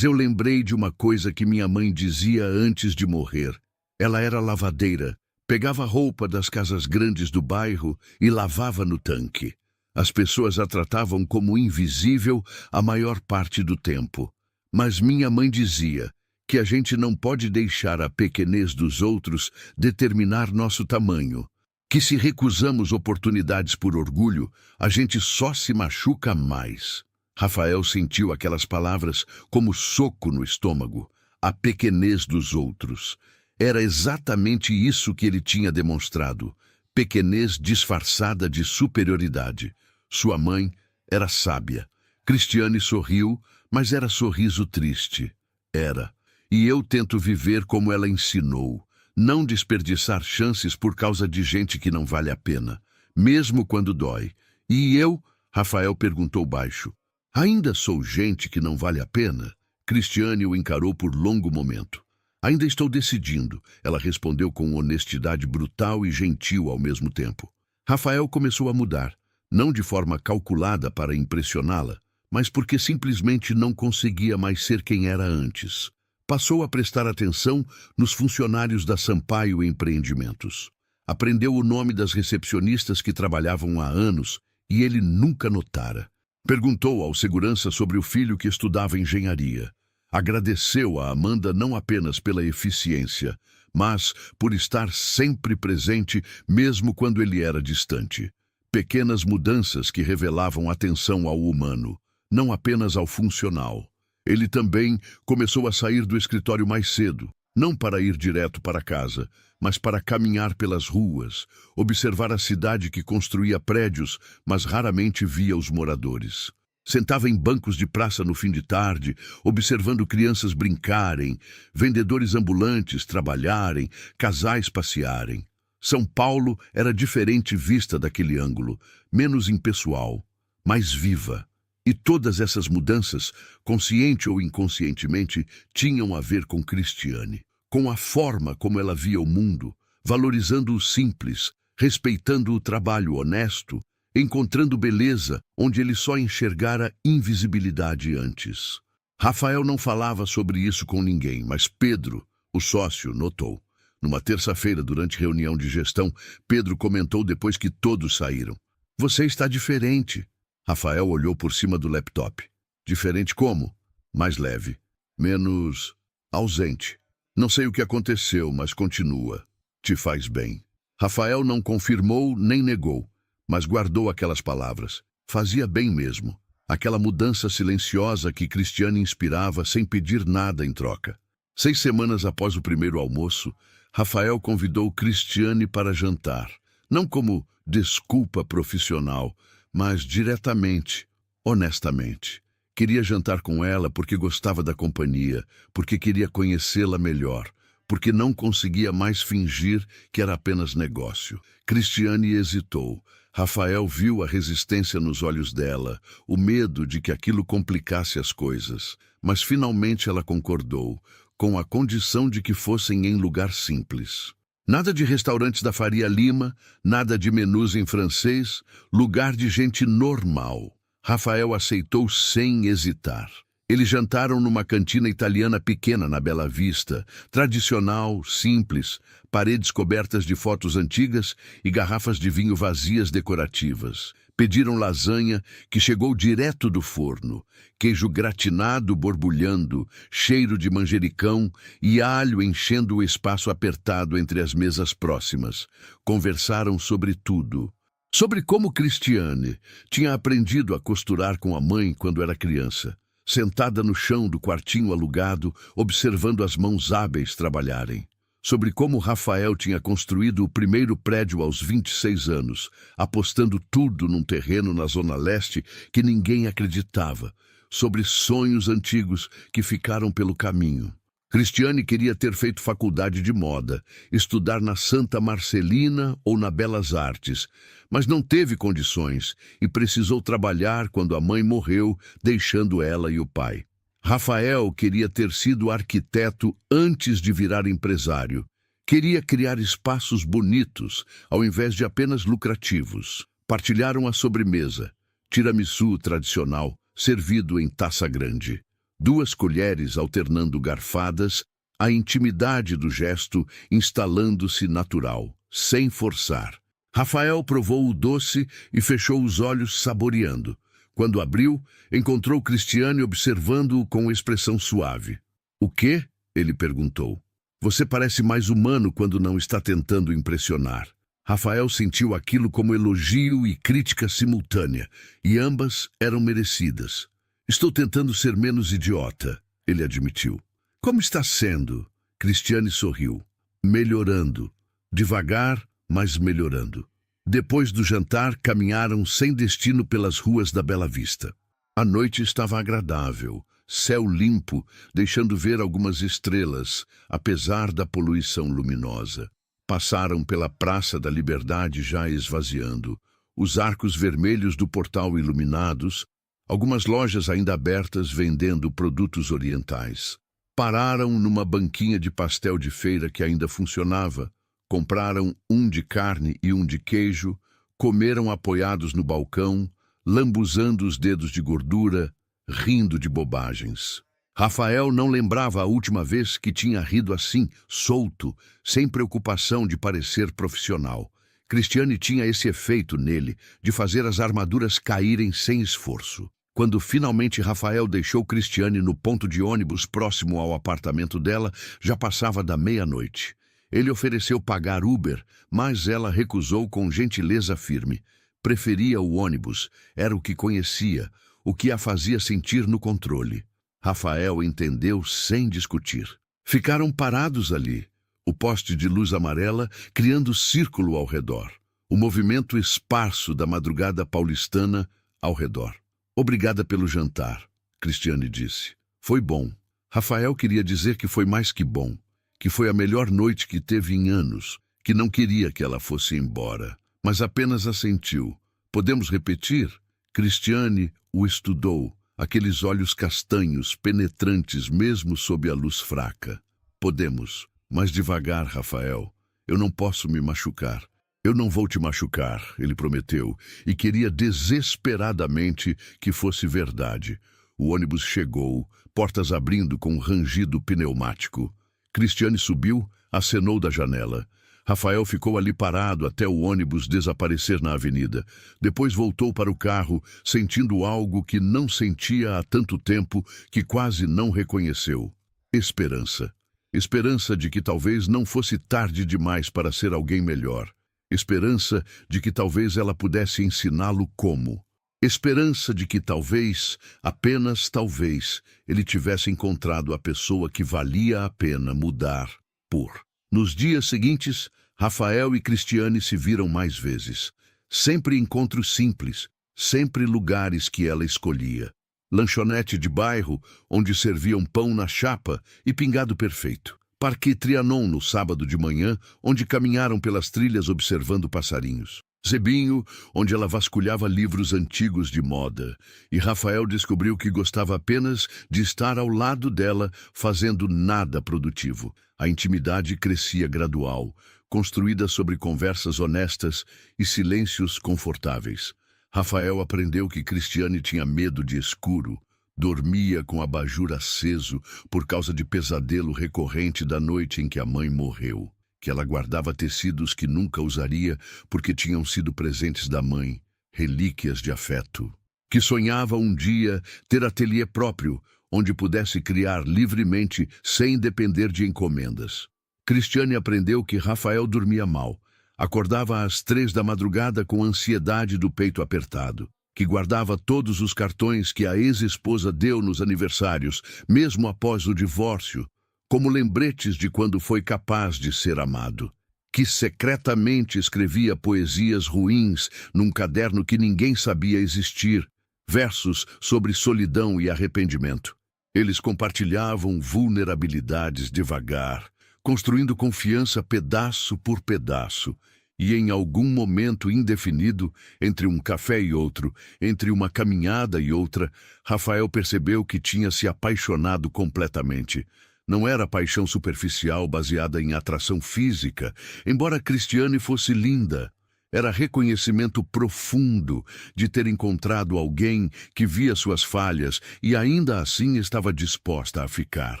eu lembrei de uma coisa que minha mãe dizia antes de morrer. Ela era lavadeira, pegava roupa das casas grandes do bairro e lavava no tanque. As pessoas a tratavam como invisível a maior parte do tempo. Mas minha mãe dizia que a gente não pode deixar a pequenez dos outros determinar nosso tamanho. Que se recusamos oportunidades por orgulho, a gente só se machuca mais." Rafael sentiu aquelas palavras como soco no estômago. A pequenez dos outros. Era exatamente isso que ele tinha demonstrado. Pequenez disfarçada de superioridade. Sua mãe era sábia. Cristiane sorriu, mas era sorriso triste. Era. E eu tento viver como ela ensinou. Não desperdiçar chances por causa de gente que não vale a pena, mesmo quando dói. "E eu?" Rafael perguntou baixo. "Ainda sou gente que não vale a pena?" Cristiane o encarou por longo momento. "Ainda estou decidindo," ela respondeu com honestidade brutal e gentil ao mesmo tempo. Rafael começou a mudar, não de forma calculada para impressioná-la, mas porque simplesmente não conseguia mais ser quem era antes. Passou a prestar atenção nos funcionários da Sampaio Empreendimentos. Aprendeu o nome das recepcionistas que trabalhavam há anos e ele nunca notara. Perguntou ao segurança sobre o filho que estudava engenharia. Agradeceu a Amanda não apenas pela eficiência, mas por estar sempre presente mesmo quando ele era distante. Pequenas mudanças que revelavam atenção ao humano, não apenas ao funcional. Ele também começou a sair do escritório mais cedo, não para ir direto para casa, mas para caminhar pelas ruas, observar a cidade que construía prédios, mas raramente via os moradores. Sentava em bancos de praça no fim de tarde, observando crianças brincarem, vendedores ambulantes trabalharem, casais passearem. São Paulo era diferente vista daquele ângulo, menos impessoal, mais viva. E todas essas mudanças, consciente ou inconscientemente, tinham a ver com Cristiane, com a forma como ela via o mundo, valorizando o simples, respeitando o trabalho honesto, encontrando beleza onde ele só enxergara invisibilidade antes. Rafael não falava sobre isso com ninguém, mas Pedro, o sócio, notou. Numa terça-feira, durante reunião de gestão, Pedro comentou depois que todos saíram. "Você está diferente." Rafael olhou por cima do laptop. "Diferente como?" mais leve, menos ausente. Não sei o que aconteceu, mas continua. Te faz bem. Rafael não confirmou nem negou, mas guardou aquelas palavras. Fazia bem mesmo. Aquela mudança silenciosa que Cristiane inspirava sem pedir nada em troca. 6 semanas após o primeiro almoço, Rafael convidou Cristiane para jantar. Não como desculpa profissional, mas diretamente, honestamente. Queria jantar com ela porque gostava da companhia, porque queria conhecê-la melhor, porque não conseguia mais fingir que era apenas negócio. Cristiane hesitou. Rafael viu a resistência nos olhos dela, o medo de que aquilo complicasse as coisas. Mas finalmente ela concordou, com a condição de que fossem em lugar simples. Nada de restaurantes da Faria Lima, nada de menus em francês, lugar de gente normal. Rafael aceitou sem hesitar. Eles jantaram numa cantina italiana pequena na Bela Vista, tradicional, simples, paredes cobertas de fotos antigas e garrafas de vinho vazias decorativas. Pediram lasanha, que chegou direto do forno, queijo gratinado borbulhando, cheiro de manjericão e alho enchendo o espaço apertado entre as mesas próximas. Conversaram sobre tudo. Sobre como Cristiane tinha aprendido a costurar com a mãe quando era criança, sentada no chão do quartinho alugado, observando as mãos hábeis trabalharem. Sobre como Rafael tinha construído o primeiro prédio aos 26 anos, apostando tudo num terreno na Zona Leste que ninguém acreditava. Sobre sonhos antigos que ficaram pelo caminho. Cristiane queria ter feito faculdade de moda, estudar na Santa Marcelina ou na Belas Artes, mas não teve condições e precisou trabalhar quando a mãe morreu, deixando ela e o pai. Rafael queria ter sido arquiteto antes de virar empresário. Queria criar espaços bonitos, ao invés de apenas lucrativos. Partilharam a sobremesa, tiramisu tradicional, servido em taça grande. 2 colheres alternando garfadas, a intimidade do gesto instalando-se natural, sem forçar. Rafael provou o doce e fechou os olhos saboreando. Quando abriu, encontrou Cristiane observando-o com expressão suave. "O quê?" ele perguntou. "Você parece mais humano quando não está tentando impressionar." Rafael sentiu aquilo como elogio e crítica simultânea, e ambas eram merecidas. "Estou tentando ser menos idiota", ele admitiu. "Como está sendo?" Cristiane sorriu. "Melhorando. Devagar, mas melhorando." Depois do jantar, caminharam sem destino pelas ruas da Bela Vista. A noite estava agradável, céu limpo, deixando ver algumas estrelas, apesar da poluição luminosa. Passaram pela Praça da Liberdade já esvaziando, os arcos vermelhos do portal iluminados, algumas lojas ainda abertas vendendo produtos orientais. Pararam numa banquinha de pastel de feira que ainda funcionava. Compraram um de carne e um de queijo, comeram apoiados no balcão, lambuzando os dedos de gordura, rindo de bobagens. Rafael não lembrava a última vez que tinha rido assim, solto, sem preocupação de parecer profissional. Cristiane tinha esse efeito nele, de fazer as armaduras caírem sem esforço. Quando finalmente Rafael deixou Cristiane no ponto de ônibus próximo ao apartamento dela, já passava da meia-noite. Ele ofereceu pagar Uber, mas ela recusou com gentileza firme. Preferia o ônibus, era o que conhecia, o que a fazia sentir no controle. Rafael entendeu sem discutir. Ficaram parados ali, o poste de luz amarela criando círculo ao redor, o movimento esparso da madrugada paulistana ao redor. "Obrigada pelo jantar", Cristiane disse. "Foi bom." Rafael queria dizer que foi mais que bom, que foi a melhor noite que teve em anos, que não queria que ela fosse embora, mas apenas assentiu. "Podemos repetir?" Cristiane o estudou, aqueles olhos castanhos, penetrantes mesmo sob a luz fraca. "Podemos, mas devagar, Rafael. Eu não posso me machucar." "Eu não vou te machucar", ele prometeu, e queria desesperadamente que fosse verdade. O ônibus chegou, portas abrindo com um rangido pneumático. Cristiane subiu, acenou da janela. Rafael ficou ali parado até o ônibus desaparecer na avenida. Depois voltou para o carro, sentindo algo que não sentia há tanto tempo que quase não reconheceu. Esperança. Esperança de que talvez não fosse tarde demais para ser alguém melhor. Esperança de que talvez ela pudesse ensiná-lo como. Esperança de que talvez, apenas talvez, ele tivesse encontrado a pessoa que valia a pena mudar por. Nos dias seguintes, Rafael e Cristiane se viram mais vezes. Sempre encontros simples, sempre lugares que ela escolhia. Lanchonete de bairro, onde serviam pão na chapa e pingado perfeito. Parque Trianon no sábado de manhã, onde caminharam pelas trilhas observando passarinhos. Zebinho, onde ela vasculhava livros antigos de moda. E Rafael descobriu que gostava apenas de estar ao lado dela, fazendo nada produtivo. A intimidade crescia gradual, construída sobre conversas honestas e silêncios confortáveis. Rafael aprendeu que Cristiane tinha medo de escuro. Dormia com o abajur aceso por causa de pesadelo recorrente da noite em que a mãe morreu. Que ela guardava tecidos que nunca usaria porque tinham sido presentes da mãe, relíquias de afeto. Que sonhava um dia ter ateliê próprio, onde pudesse criar livremente sem depender de encomendas. Cristiane aprendeu que Rafael dormia mal. Acordava às 3 da madrugada com ansiedade do peito apertado. Que guardava todos os cartões que a ex-esposa deu nos aniversários, mesmo após o divórcio, como lembretes de quando foi capaz de ser amado. Que secretamente escrevia poesias ruins num caderno que ninguém sabia existir, versos sobre solidão e arrependimento. Eles compartilhavam vulnerabilidades devagar, construindo confiança pedaço por pedaço, e em algum momento indefinido, entre um café e outro, entre uma caminhada e outra, Rafael percebeu que tinha se apaixonado completamente. Não era paixão superficial baseada em atração física, embora Cristiane fosse linda. Era reconhecimento profundo de ter encontrado alguém que via suas falhas e ainda assim estava disposta a ficar.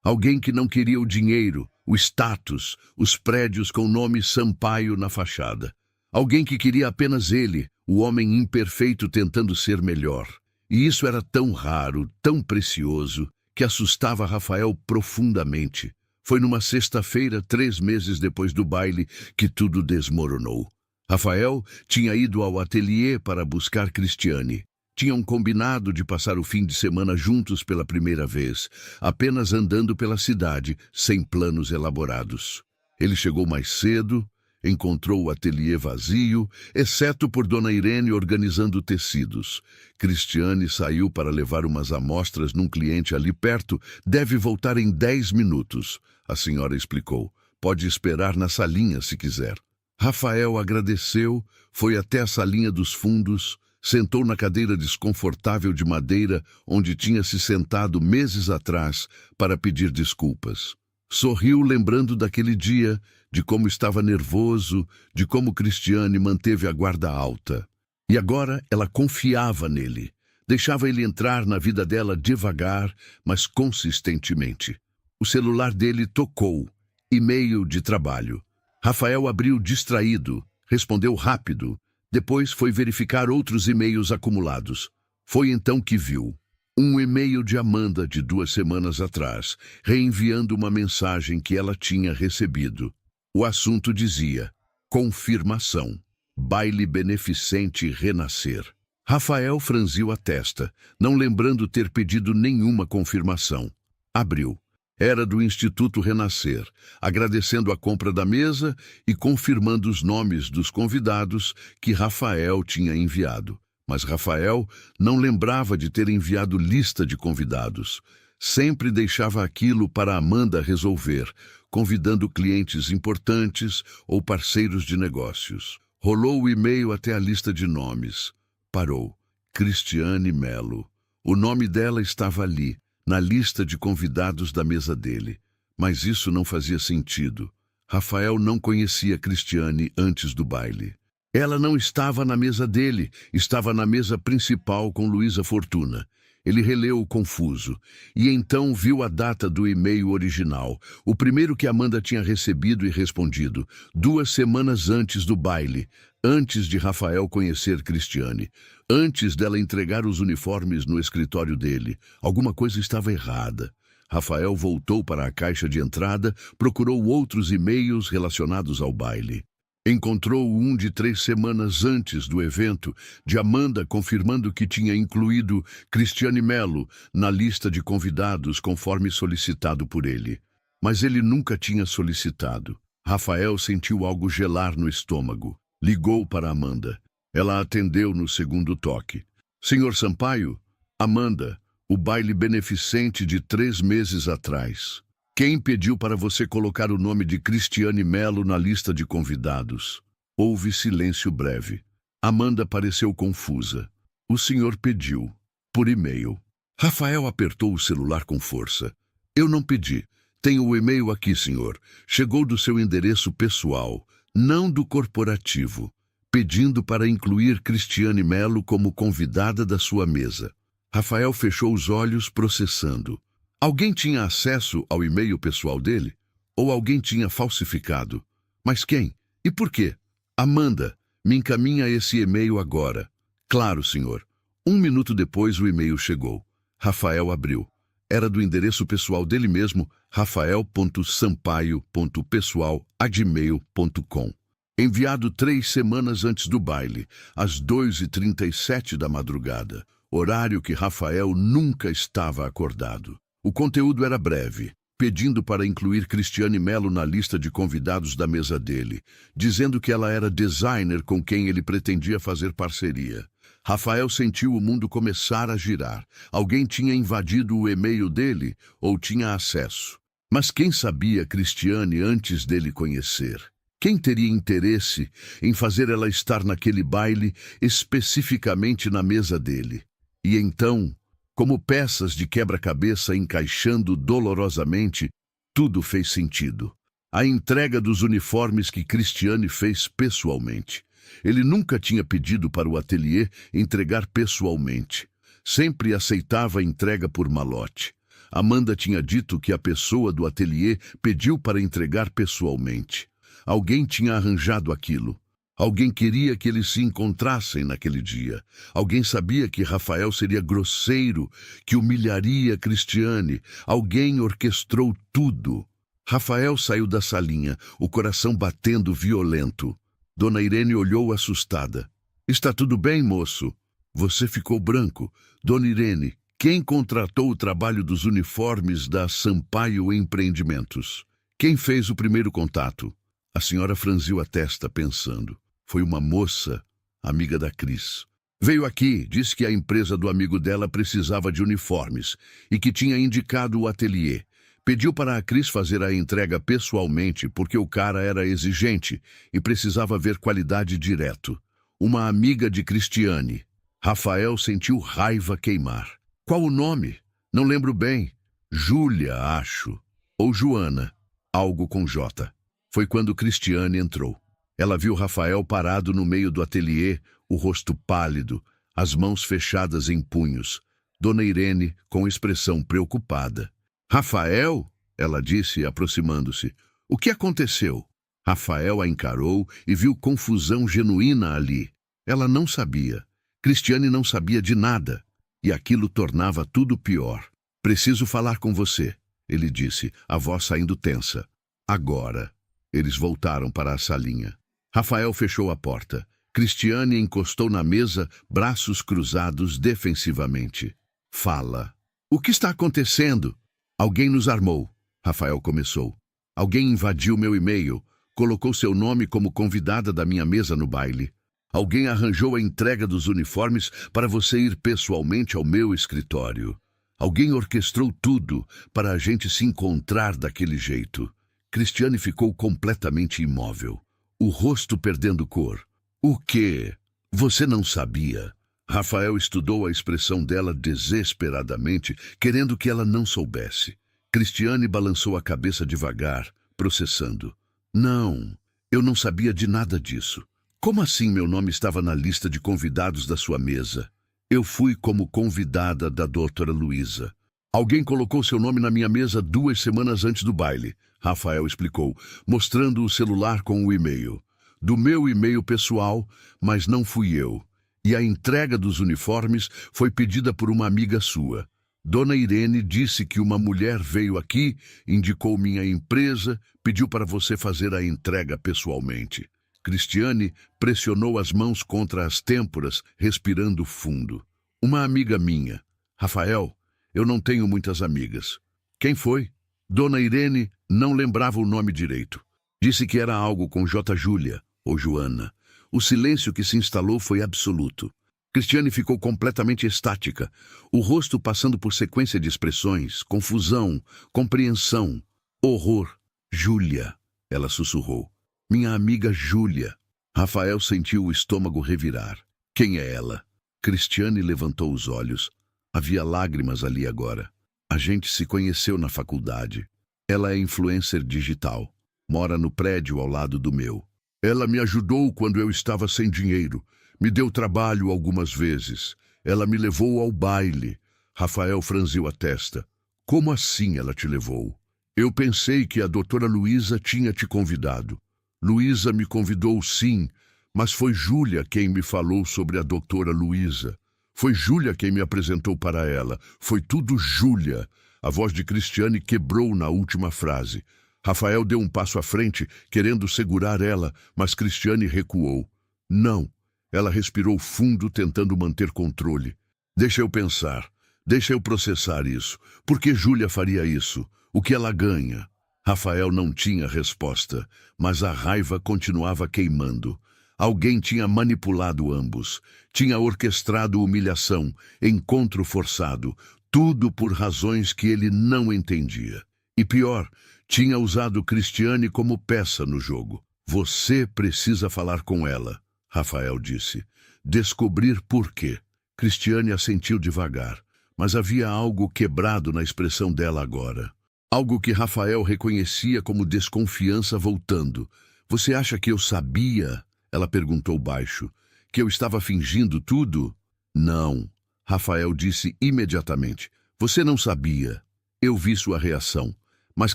Alguém que não queria o dinheiro, o status, os prédios com o nome Sampaio na fachada. Alguém que queria apenas ele, o homem imperfeito tentando ser melhor. E isso era tão raro, tão precioso, que assustava Rafael profundamente. Foi numa sexta-feira, 3 meses depois do baile, que tudo desmoronou. Rafael tinha ido ao ateliê para buscar Cristiane. Tinham combinado de passar o fim de semana juntos pela primeira vez, apenas andando pela cidade, sem planos elaborados. Ele chegou mais cedo, encontrou o ateliê vazio, exceto por Dona Irene organizando tecidos. Cristiane saiu para levar umas amostras num cliente ali perto. Deve voltar em 10 minutos, a senhora explicou. Pode esperar na salinha se quiser. Rafael agradeceu, foi até a salinha dos fundos, sentou na cadeira desconfortável de madeira onde tinha se sentado meses atrás para pedir desculpas. Sorriu lembrando daquele dia, de como estava nervoso, de como Cristiane manteve a guarda alta. E agora ela confiava nele. Deixava ele entrar na vida dela devagar, mas consistentemente. O celular dele tocou. E-mail de trabalho. Rafael abriu distraído, respondeu rápido. Depois foi verificar outros e-mails acumulados. Foi então que viu um e-mail de Amanda de 2 semanas atrás, reenviando uma mensagem que ela tinha recebido. O assunto dizia: confirmação. Baile beneficente renascer. Rafael franziu a testa, não lembrando ter pedido nenhuma confirmação. Abriu. Era do Instituto Renascer, agradecendo a compra da mesa e confirmando os nomes dos convidados que Rafael tinha enviado. Mas Rafael não lembrava de ter enviado lista de convidados. Sempre deixava aquilo para Amanda resolver, convidando clientes importantes ou parceiros de negócios. Rolou o e-mail até a lista de nomes. Parou. Cristiane Melo. O nome dela estava ali, na lista de convidados da mesa dele. Mas isso não fazia sentido. Rafael não conhecia Cristiane antes do baile. Ela não estava na mesa dele, estava na mesa principal com Luísa Fortuna. Ele releu confuso, e então viu a data do e-mail original, o primeiro que Amanda tinha recebido e respondido, 2 semanas antes do baile, antes de Rafael conhecer Cristiane, antes dela entregar os uniformes no escritório dele. Alguma coisa estava errada. Rafael voltou para a caixa de entrada, procurou outros e-mails relacionados ao baile. Encontrou um de 3 semanas antes do evento, de Amanda confirmando que tinha incluído Cristiane Melo na lista de convidados conforme solicitado por ele. Mas ele nunca tinha solicitado. Rafael sentiu algo gelar no estômago. Ligou para Amanda. Ela atendeu no segundo toque. Senhor Sampaio? Amanda, o baile beneficente de 3 meses atrás. Quem pediu para você colocar o nome de Cristiane Melo na lista de convidados? Houve silêncio breve. Amanda pareceu confusa. O senhor pediu. Por e-mail. Rafael apertou o celular com força. Eu não pedi. Tenho o e-mail aqui, senhor. Chegou do seu endereço pessoal, não do corporativo, pedindo para incluir Cristiane Melo como convidada da sua mesa. Rafael fechou os olhos, processando. Alguém tinha acesso ao e-mail pessoal dele? Ou alguém tinha falsificado? Mas quem? E por quê? Amanda, me encaminha esse e-mail agora. Claro, senhor. 1 minuto depois o e-mail chegou. Rafael abriu. Era do endereço pessoal dele mesmo, rafael.sampaio.pessoal@gmail.com. Enviado 3 semanas antes do baile, às 2h37 da madrugada, horário que Rafael nunca estava acordado. O conteúdo era breve, pedindo para incluir Cristiane Melo na lista de convidados da mesa dele, dizendo que ela era designer com quem ele pretendia fazer parceria. Rafael sentiu o mundo começar a girar. Alguém tinha invadido o e-mail dele ou tinha acesso. Mas quem sabia Cristiane antes dele conhecer? Quem teria interesse em fazer ela estar naquele baile, especificamente na mesa dele? E então, como peças de quebra-cabeça encaixando dolorosamente, tudo fez sentido. A entrega dos uniformes que Cristiane fez pessoalmente. Ele nunca tinha pedido para o ateliê entregar pessoalmente. Sempre aceitava a entrega por malote. Amanda tinha dito que a pessoa do ateliê pediu para entregar pessoalmente. Alguém tinha arranjado aquilo. Alguém queria que eles se encontrassem naquele dia. Alguém sabia que Rafael seria grosseiro, que humilharia Cristiane. Alguém orquestrou tudo. Rafael saiu da salinha, o coração batendo violento. Dona Irene olhou assustada. Está tudo bem, moço? Você ficou branco. Dona Irene, quem contratou o trabalho dos uniformes da Sampaio Empreendimentos? Quem fez o primeiro contato? A senhora franziu a testa, pensando. Foi uma moça, amiga da Cris. Veio aqui, disse que a empresa do amigo dela precisava de uniformes e que tinha indicado o ateliê. Pediu para a Cris fazer a entrega pessoalmente porque o cara era exigente e precisava ver qualidade direto. Uma amiga de Cristiane. Rafael sentiu raiva queimar. Qual o nome? Não lembro bem. Júlia, acho. Ou Joana. Algo com J. Foi quando Cristiane entrou. Ela viu Rafael parado no meio do ateliê, o rosto pálido, as mãos fechadas em punhos. Dona Irene, com expressão preocupada. Rafael? Ela disse, aproximando-se. O que aconteceu? Rafael a encarou e viu confusão genuína ali. Ela não sabia. Cristiane não sabia de nada. E aquilo tornava tudo pior. Preciso falar com você, ele disse, a voz saindo tensa. Agora. Eles voltaram para a salinha. Rafael fechou a porta. Cristiane encostou na mesa, braços cruzados defensivamente. Fala. O que está acontecendo? Alguém nos armou. Rafael começou. Alguém invadiu meu e-mail, colocou seu nome como convidada da minha mesa no baile. Alguém arranjou a entrega dos uniformes para você ir pessoalmente ao meu escritório. Alguém orquestrou tudo para a gente se encontrar daquele jeito. Cristiane ficou completamente imóvel, o rosto perdendo cor. O quê? Você não sabia? Rafael estudou a expressão dela desesperadamente, querendo que ela não soubesse. Cristiane balançou a cabeça devagar, processando. Não, eu não sabia de nada disso. Como assim meu nome estava na lista de convidados da sua mesa? Eu fui como convidada da doutora Luísa. Alguém colocou seu nome na minha mesa 2 semanas antes do baile, Rafael explicou, mostrando o celular com o e-mail. Do meu e-mail pessoal, mas não fui eu. E a entrega dos uniformes foi pedida por uma amiga sua. Dona Irene disse que uma mulher veio aqui, indicou minha empresa, pediu para você fazer a entrega pessoalmente. Cristiane pressionou as mãos contra as têmporas, respirando fundo. Uma amiga minha. Rafael, eu não tenho muitas amigas. Quem foi? Dona Irene não lembrava o nome direito. Disse que era algo com J. Júlia, ou Joana. O silêncio que se instalou foi absoluto. Cristiane ficou completamente estática, o rosto passando por sequência de expressões, confusão, compreensão, horror. Júlia, ela sussurrou. Minha amiga Júlia. Rafael sentiu o estômago revirar. Quem é ela? Cristiane levantou os olhos. Havia lágrimas ali agora. A gente se conheceu na faculdade. Ela é influencer digital. Mora no prédio ao lado do meu. Ela me ajudou quando eu estava sem dinheiro. Me deu trabalho algumas vezes. Ela me levou ao baile. Rafael franziu a testa. Como assim ela te levou? Eu pensei que a doutora Luísa tinha te convidado. Luísa me convidou sim, mas foi Júlia quem me falou sobre a doutora Luísa. Foi Júlia quem me apresentou para ela. Foi tudo Júlia. A voz de Cristiane quebrou na última frase. Rafael deu um passo à frente, querendo segurar ela, mas Cristiane recuou. Não. Ela respirou fundo, tentando manter controle. Deixa eu pensar. Deixa eu processar isso. Por que Júlia faria isso? O que ela ganha? Rafael não tinha resposta, mas a raiva continuava queimando. Alguém tinha manipulado ambos. Tinha orquestrado humilhação, encontro forçado, tudo por razões que ele não entendia. E pior, tinha usado Cristiane como peça no jogo. Você precisa falar com ela, Rafael disse. Descobrir por quê. Cristiane assentiu devagar, mas havia algo quebrado na expressão dela agora. Algo que Rafael reconhecia como desconfiança voltando. Você acha que eu sabia? Ela perguntou baixo. Que eu estava fingindo tudo? Não, Rafael disse imediatamente. Você não sabia. Eu vi sua reação. Mas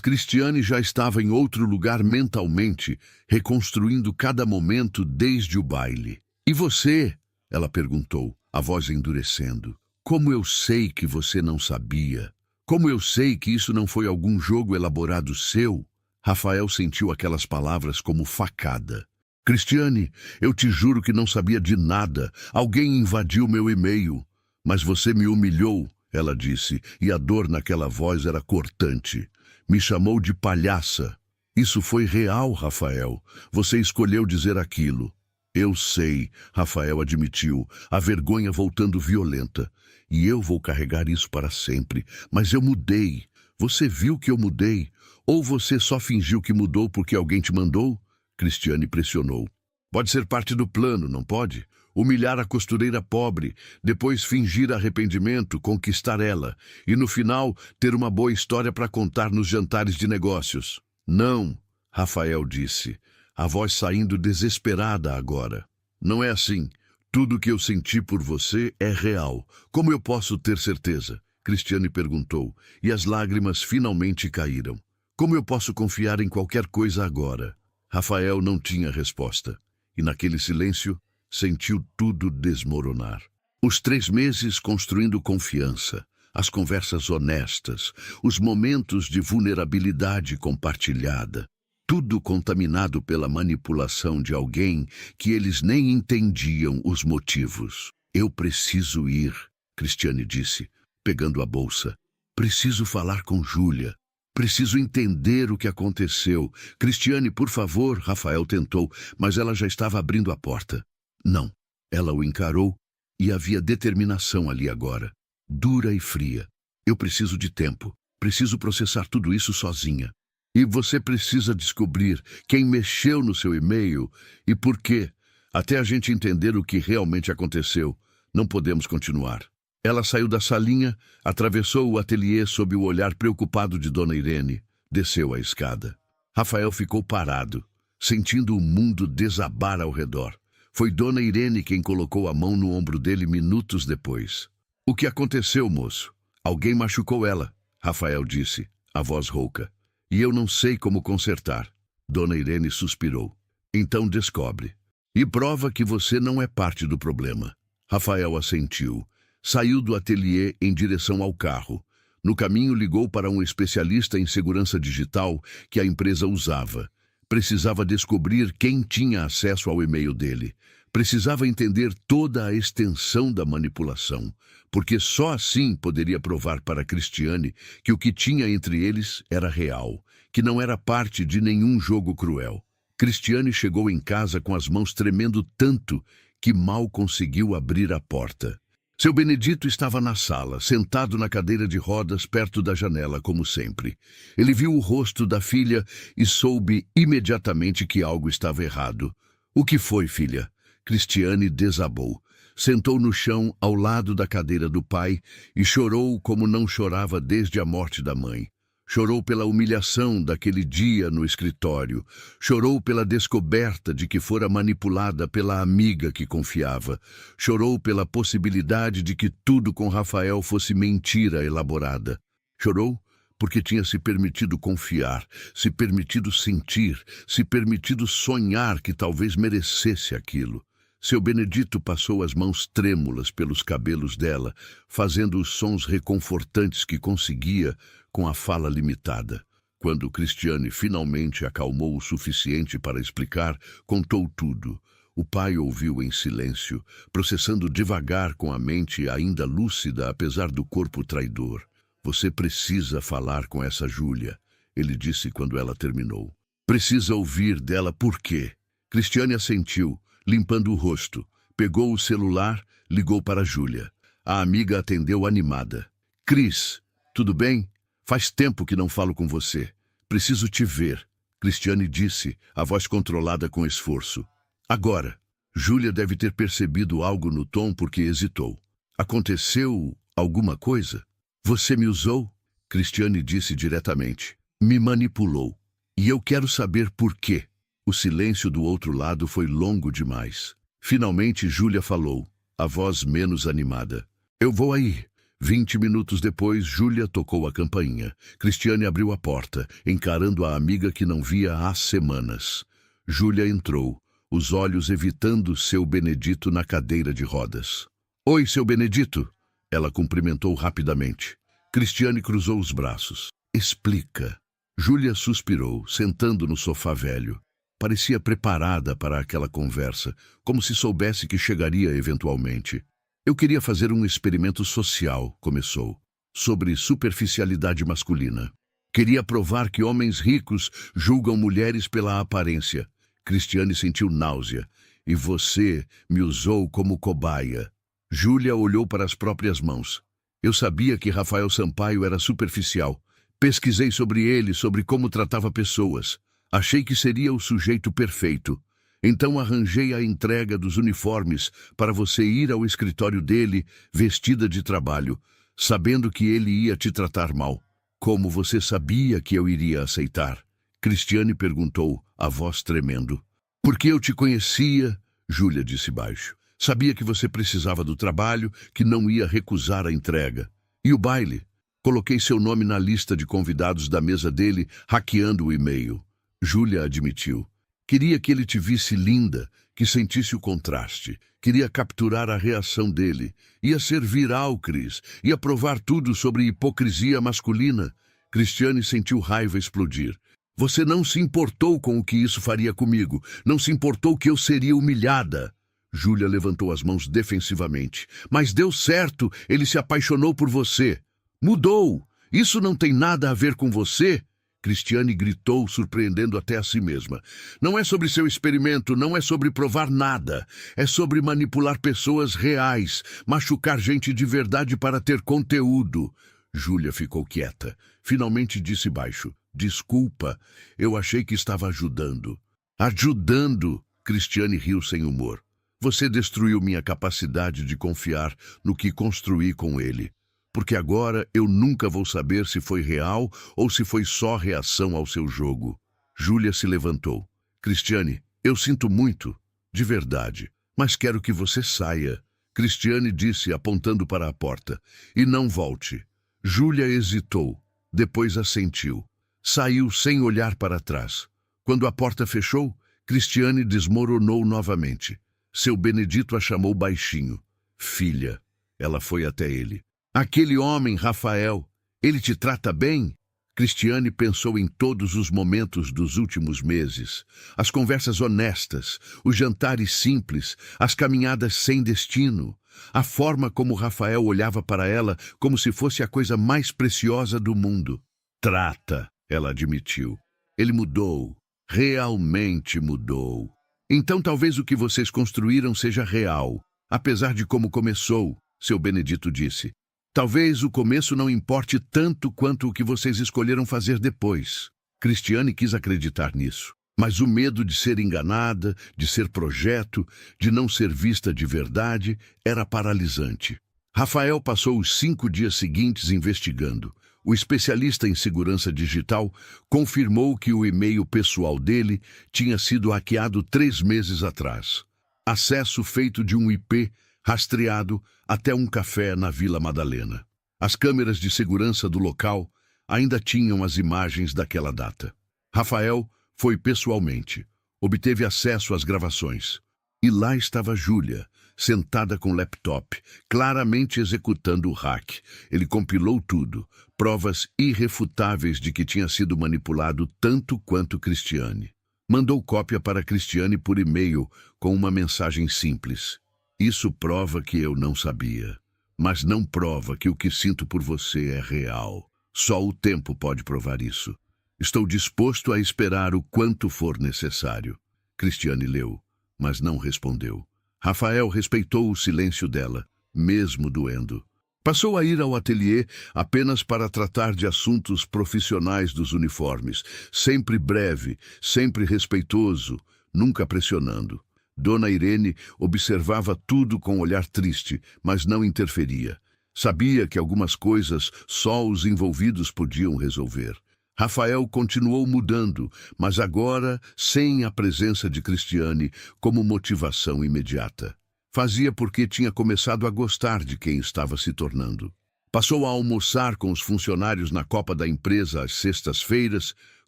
Cristiane já estava em outro lugar mentalmente, reconstruindo cada momento desde o baile. E você? Ela perguntou, a voz endurecendo. Como eu sei que você não sabia? Como eu sei que isso não foi algum jogo elaborado seu? Rafael sentiu aquelas palavras como facada. Cristiane, eu te juro que não sabia de nada. Alguém invadiu meu e-mail. Mas você me humilhou, ela disse, e a dor naquela voz era cortante. Me chamou de palhaça. Isso foi real, Rafael. Você escolheu dizer aquilo. Eu sei, Rafael admitiu, a vergonha voltando violenta. E eu vou carregar isso para sempre. Mas eu mudei. Você viu que eu mudei? Ou você só fingiu que mudou porque alguém te mandou? Cristiane pressionou. Pode ser parte do plano, não pode? Humilhar a costureira pobre, depois fingir arrependimento, conquistar ela, e no final ter uma boa história para contar nos jantares de negócios. Não, Rafael disse, a voz saindo desesperada agora. Não é assim. Tudo o que eu senti por você é real. Como eu posso ter certeza? Cristiane perguntou, e as lágrimas finalmente caíram. Como eu posso confiar em qualquer coisa agora? Rafael não tinha resposta, e naquele silêncio sentiu tudo desmoronar. Os 3 meses construindo confiança, as conversas honestas, os momentos de vulnerabilidade compartilhada, tudo contaminado pela manipulação de alguém que eles nem entendiam os motivos. Eu preciso ir, Cristiane disse, pegando a bolsa. Preciso falar com Júlia. Preciso entender o que aconteceu. Cristiane, por favor, Rafael tentou, mas ela já estava abrindo a porta. Não. Ela o encarou e havia determinação ali agora, dura e fria. Eu preciso de tempo. Preciso processar tudo isso sozinha. E você precisa descobrir quem mexeu no seu e-mail e por quê. Até a gente entender o que realmente aconteceu, não podemos continuar. Ela saiu da salinha, atravessou o ateliê sob o olhar preocupado de Dona Irene, desceu a escada. Rafael ficou parado, sentindo o mundo desabar ao redor. Foi Dona Irene quem colocou a mão no ombro dele minutos depois. O que aconteceu, moço? Alguém machucou ela, Rafael disse, a voz rouca. E eu não sei como consertar. Dona Irene suspirou. Então descobre. E prova que você não é parte do problema. Rafael assentiu. Saiu do ateliê em direção ao carro. No caminho ligou para um especialista em segurança digital que a empresa usava. Precisava descobrir quem tinha acesso ao e-mail dele. Precisava entender toda a extensão da manipulação, porque só assim poderia provar para Cristiane que o que tinha entre eles era real, que não era parte de nenhum jogo cruel. Cristiane chegou em casa com as mãos tremendo tanto que mal conseguiu abrir a porta. Seu Benedito estava na sala, sentado na cadeira de rodas perto da janela, como sempre. Ele viu o rosto da filha e soube imediatamente que algo estava errado. O que foi, filha? Cristiane desabou. Sentou no chão ao lado da cadeira do pai e chorou como não chorava desde a morte da mãe. Chorou pela humilhação daquele dia no escritório. Chorou pela descoberta de que fora manipulada pela amiga que confiava. Chorou pela possibilidade de que tudo com Rafael fosse mentira elaborada. Chorou porque tinha se permitido confiar, se permitido sentir, se permitido sonhar que talvez merecesse aquilo. Seu Benedito passou as mãos trêmulas pelos cabelos dela, fazendo os sons reconfortantes que conseguia com a fala limitada. Quando Cristiane finalmente acalmou o suficiente para explicar, contou tudo. O pai ouviu em silêncio, processando devagar com a mente ainda lúcida apesar do corpo traidor. Você precisa falar com essa Júlia, ele disse quando ela terminou. Precisa ouvir dela por quê. Cristiane assentiu, limpando o rosto. Pegou o celular, ligou para Júlia. A amiga atendeu animada. Cris, tudo bem? Faz tempo que não falo com você. Preciso te ver, Cristiane disse, a voz controlada com esforço. Agora. Júlia deve ter percebido algo no tom porque hesitou. Aconteceu alguma coisa? Você me usou? Cristiane disse diretamente. Me manipulou. E eu quero saber por quê. O silêncio do outro lado foi longo demais. Finalmente Júlia falou, a voz menos animada. Eu vou aí. 20 minutos depois, Júlia tocou a campainha. Cristiane abriu a porta, encarando a amiga que não via há semanas. Júlia entrou, os olhos evitando seu Benedito na cadeira de rodas. Oi, seu Benedito. Ela cumprimentou rapidamente. Cristiane cruzou os braços. Explica. Júlia suspirou, sentando no sofá velho. Parecia preparada para aquela conversa, como se soubesse que chegaria eventualmente. Eu queria fazer um experimento social, começou, sobre superficialidade masculina. Queria provar que homens ricos julgam mulheres pela aparência. Cristiane sentiu náusea. E você me usou como cobaia. Júlia olhou para as próprias mãos. Eu sabia que Rafael Sampaio era superficial. Pesquisei sobre ele, sobre como tratava pessoas. Achei que seria o sujeito perfeito. Então arranjei a entrega dos uniformes para você ir ao escritório dele, vestida de trabalho, sabendo que ele ia te tratar mal. Como você sabia que eu iria aceitar? Cristiane perguntou, a voz tremendo. Porque eu te conhecia, Júlia disse baixo. Sabia que você precisava do trabalho, que não ia recusar a entrega. E o baile? Coloquei seu nome na lista de convidados da mesa dele, hackeando o e-mail. Júlia admitiu. Queria que ele te visse linda, que sentisse o contraste. Queria capturar a reação dele. Ia ser viral, Cris. Ia provar tudo sobre hipocrisia masculina. Cristiane sentiu raiva explodir. Você não se importou com o que isso faria comigo. Não se importou que eu seria humilhada. Júlia levantou as mãos defensivamente. Mas deu certo. Ele se apaixonou por você. Mudou. Isso não tem nada a ver com você? Cristiane gritou, surpreendendo até a si mesma. Não é sobre seu experimento, não é sobre provar nada. É sobre manipular pessoas reais, machucar gente de verdade para ter conteúdo. Júlia ficou quieta. Finalmente disse baixo. Desculpa, eu achei que estava ajudando. Ajudando? Cristiane riu sem humor. Você destruiu minha capacidade de confiar no que construí com ele. Porque agora eu nunca vou saber se foi real ou se foi só reação ao seu jogo. Júlia se levantou. Cristiane, eu sinto muito, de verdade. Mas quero que você saia, Cristiane disse, apontando para a porta. E não volte. Júlia hesitou, depois assentiu. Saiu sem olhar para trás. Quando a porta fechou, Cristiane desmoronou novamente. Seu Benedito a chamou baixinho. Filha. Ela foi até ele. Aquele homem, Rafael, ele te trata bem? Cristiane pensou em todos os momentos dos últimos meses. As conversas honestas, os jantares simples, as caminhadas sem destino. A forma como Rafael olhava para ela como se fosse a coisa mais preciosa do mundo. Trata, ela admitiu. Ele mudou. Realmente mudou. Então talvez o que vocês construíram seja real, apesar de como começou, seu Benedito disse. Talvez o começo não importe tanto quanto o que vocês escolheram fazer depois. Cristiane quis acreditar nisso. Mas o medo de ser enganada, de ser projeto, de não ser vista de verdade, era paralisante. Rafael passou os 5 dias seguintes investigando. O especialista em segurança digital confirmou que o e-mail pessoal dele tinha sido hackeado 3 meses atrás. Acesso feito de um IP rastreado até um café na Vila Madalena. As câmeras de segurança do local ainda tinham as imagens daquela data. Rafael foi pessoalmente, obteve acesso às gravações. E lá estava Júlia, sentada com o laptop, claramente executando o hack. Ele compilou tudo, provas irrefutáveis de que tinha sido manipulado tanto quanto Cristiane. Mandou cópia para Cristiane por e-mail com uma mensagem simples. Isso prova que eu não sabia, mas não prova que o que sinto por você é real. Só o tempo pode provar isso. Estou disposto a esperar o quanto for necessário. Cristiane leu, mas não respondeu. Rafael respeitou o silêncio dela, mesmo doendo. Passou a ir ao ateliê apenas para tratar de assuntos profissionais dos uniformes, sempre breve, sempre respeitoso, nunca pressionando. Dona Irene observava tudo com um olhar triste, mas não interferia. Sabia que algumas coisas só os envolvidos podiam resolver. Rafael continuou mudando, mas agora sem a presença de Cristiane como motivação imediata. Fazia porque tinha começado a gostar de quem estava se tornando. Passou a almoçar com os funcionários na copa da empresa às sextas-feiras,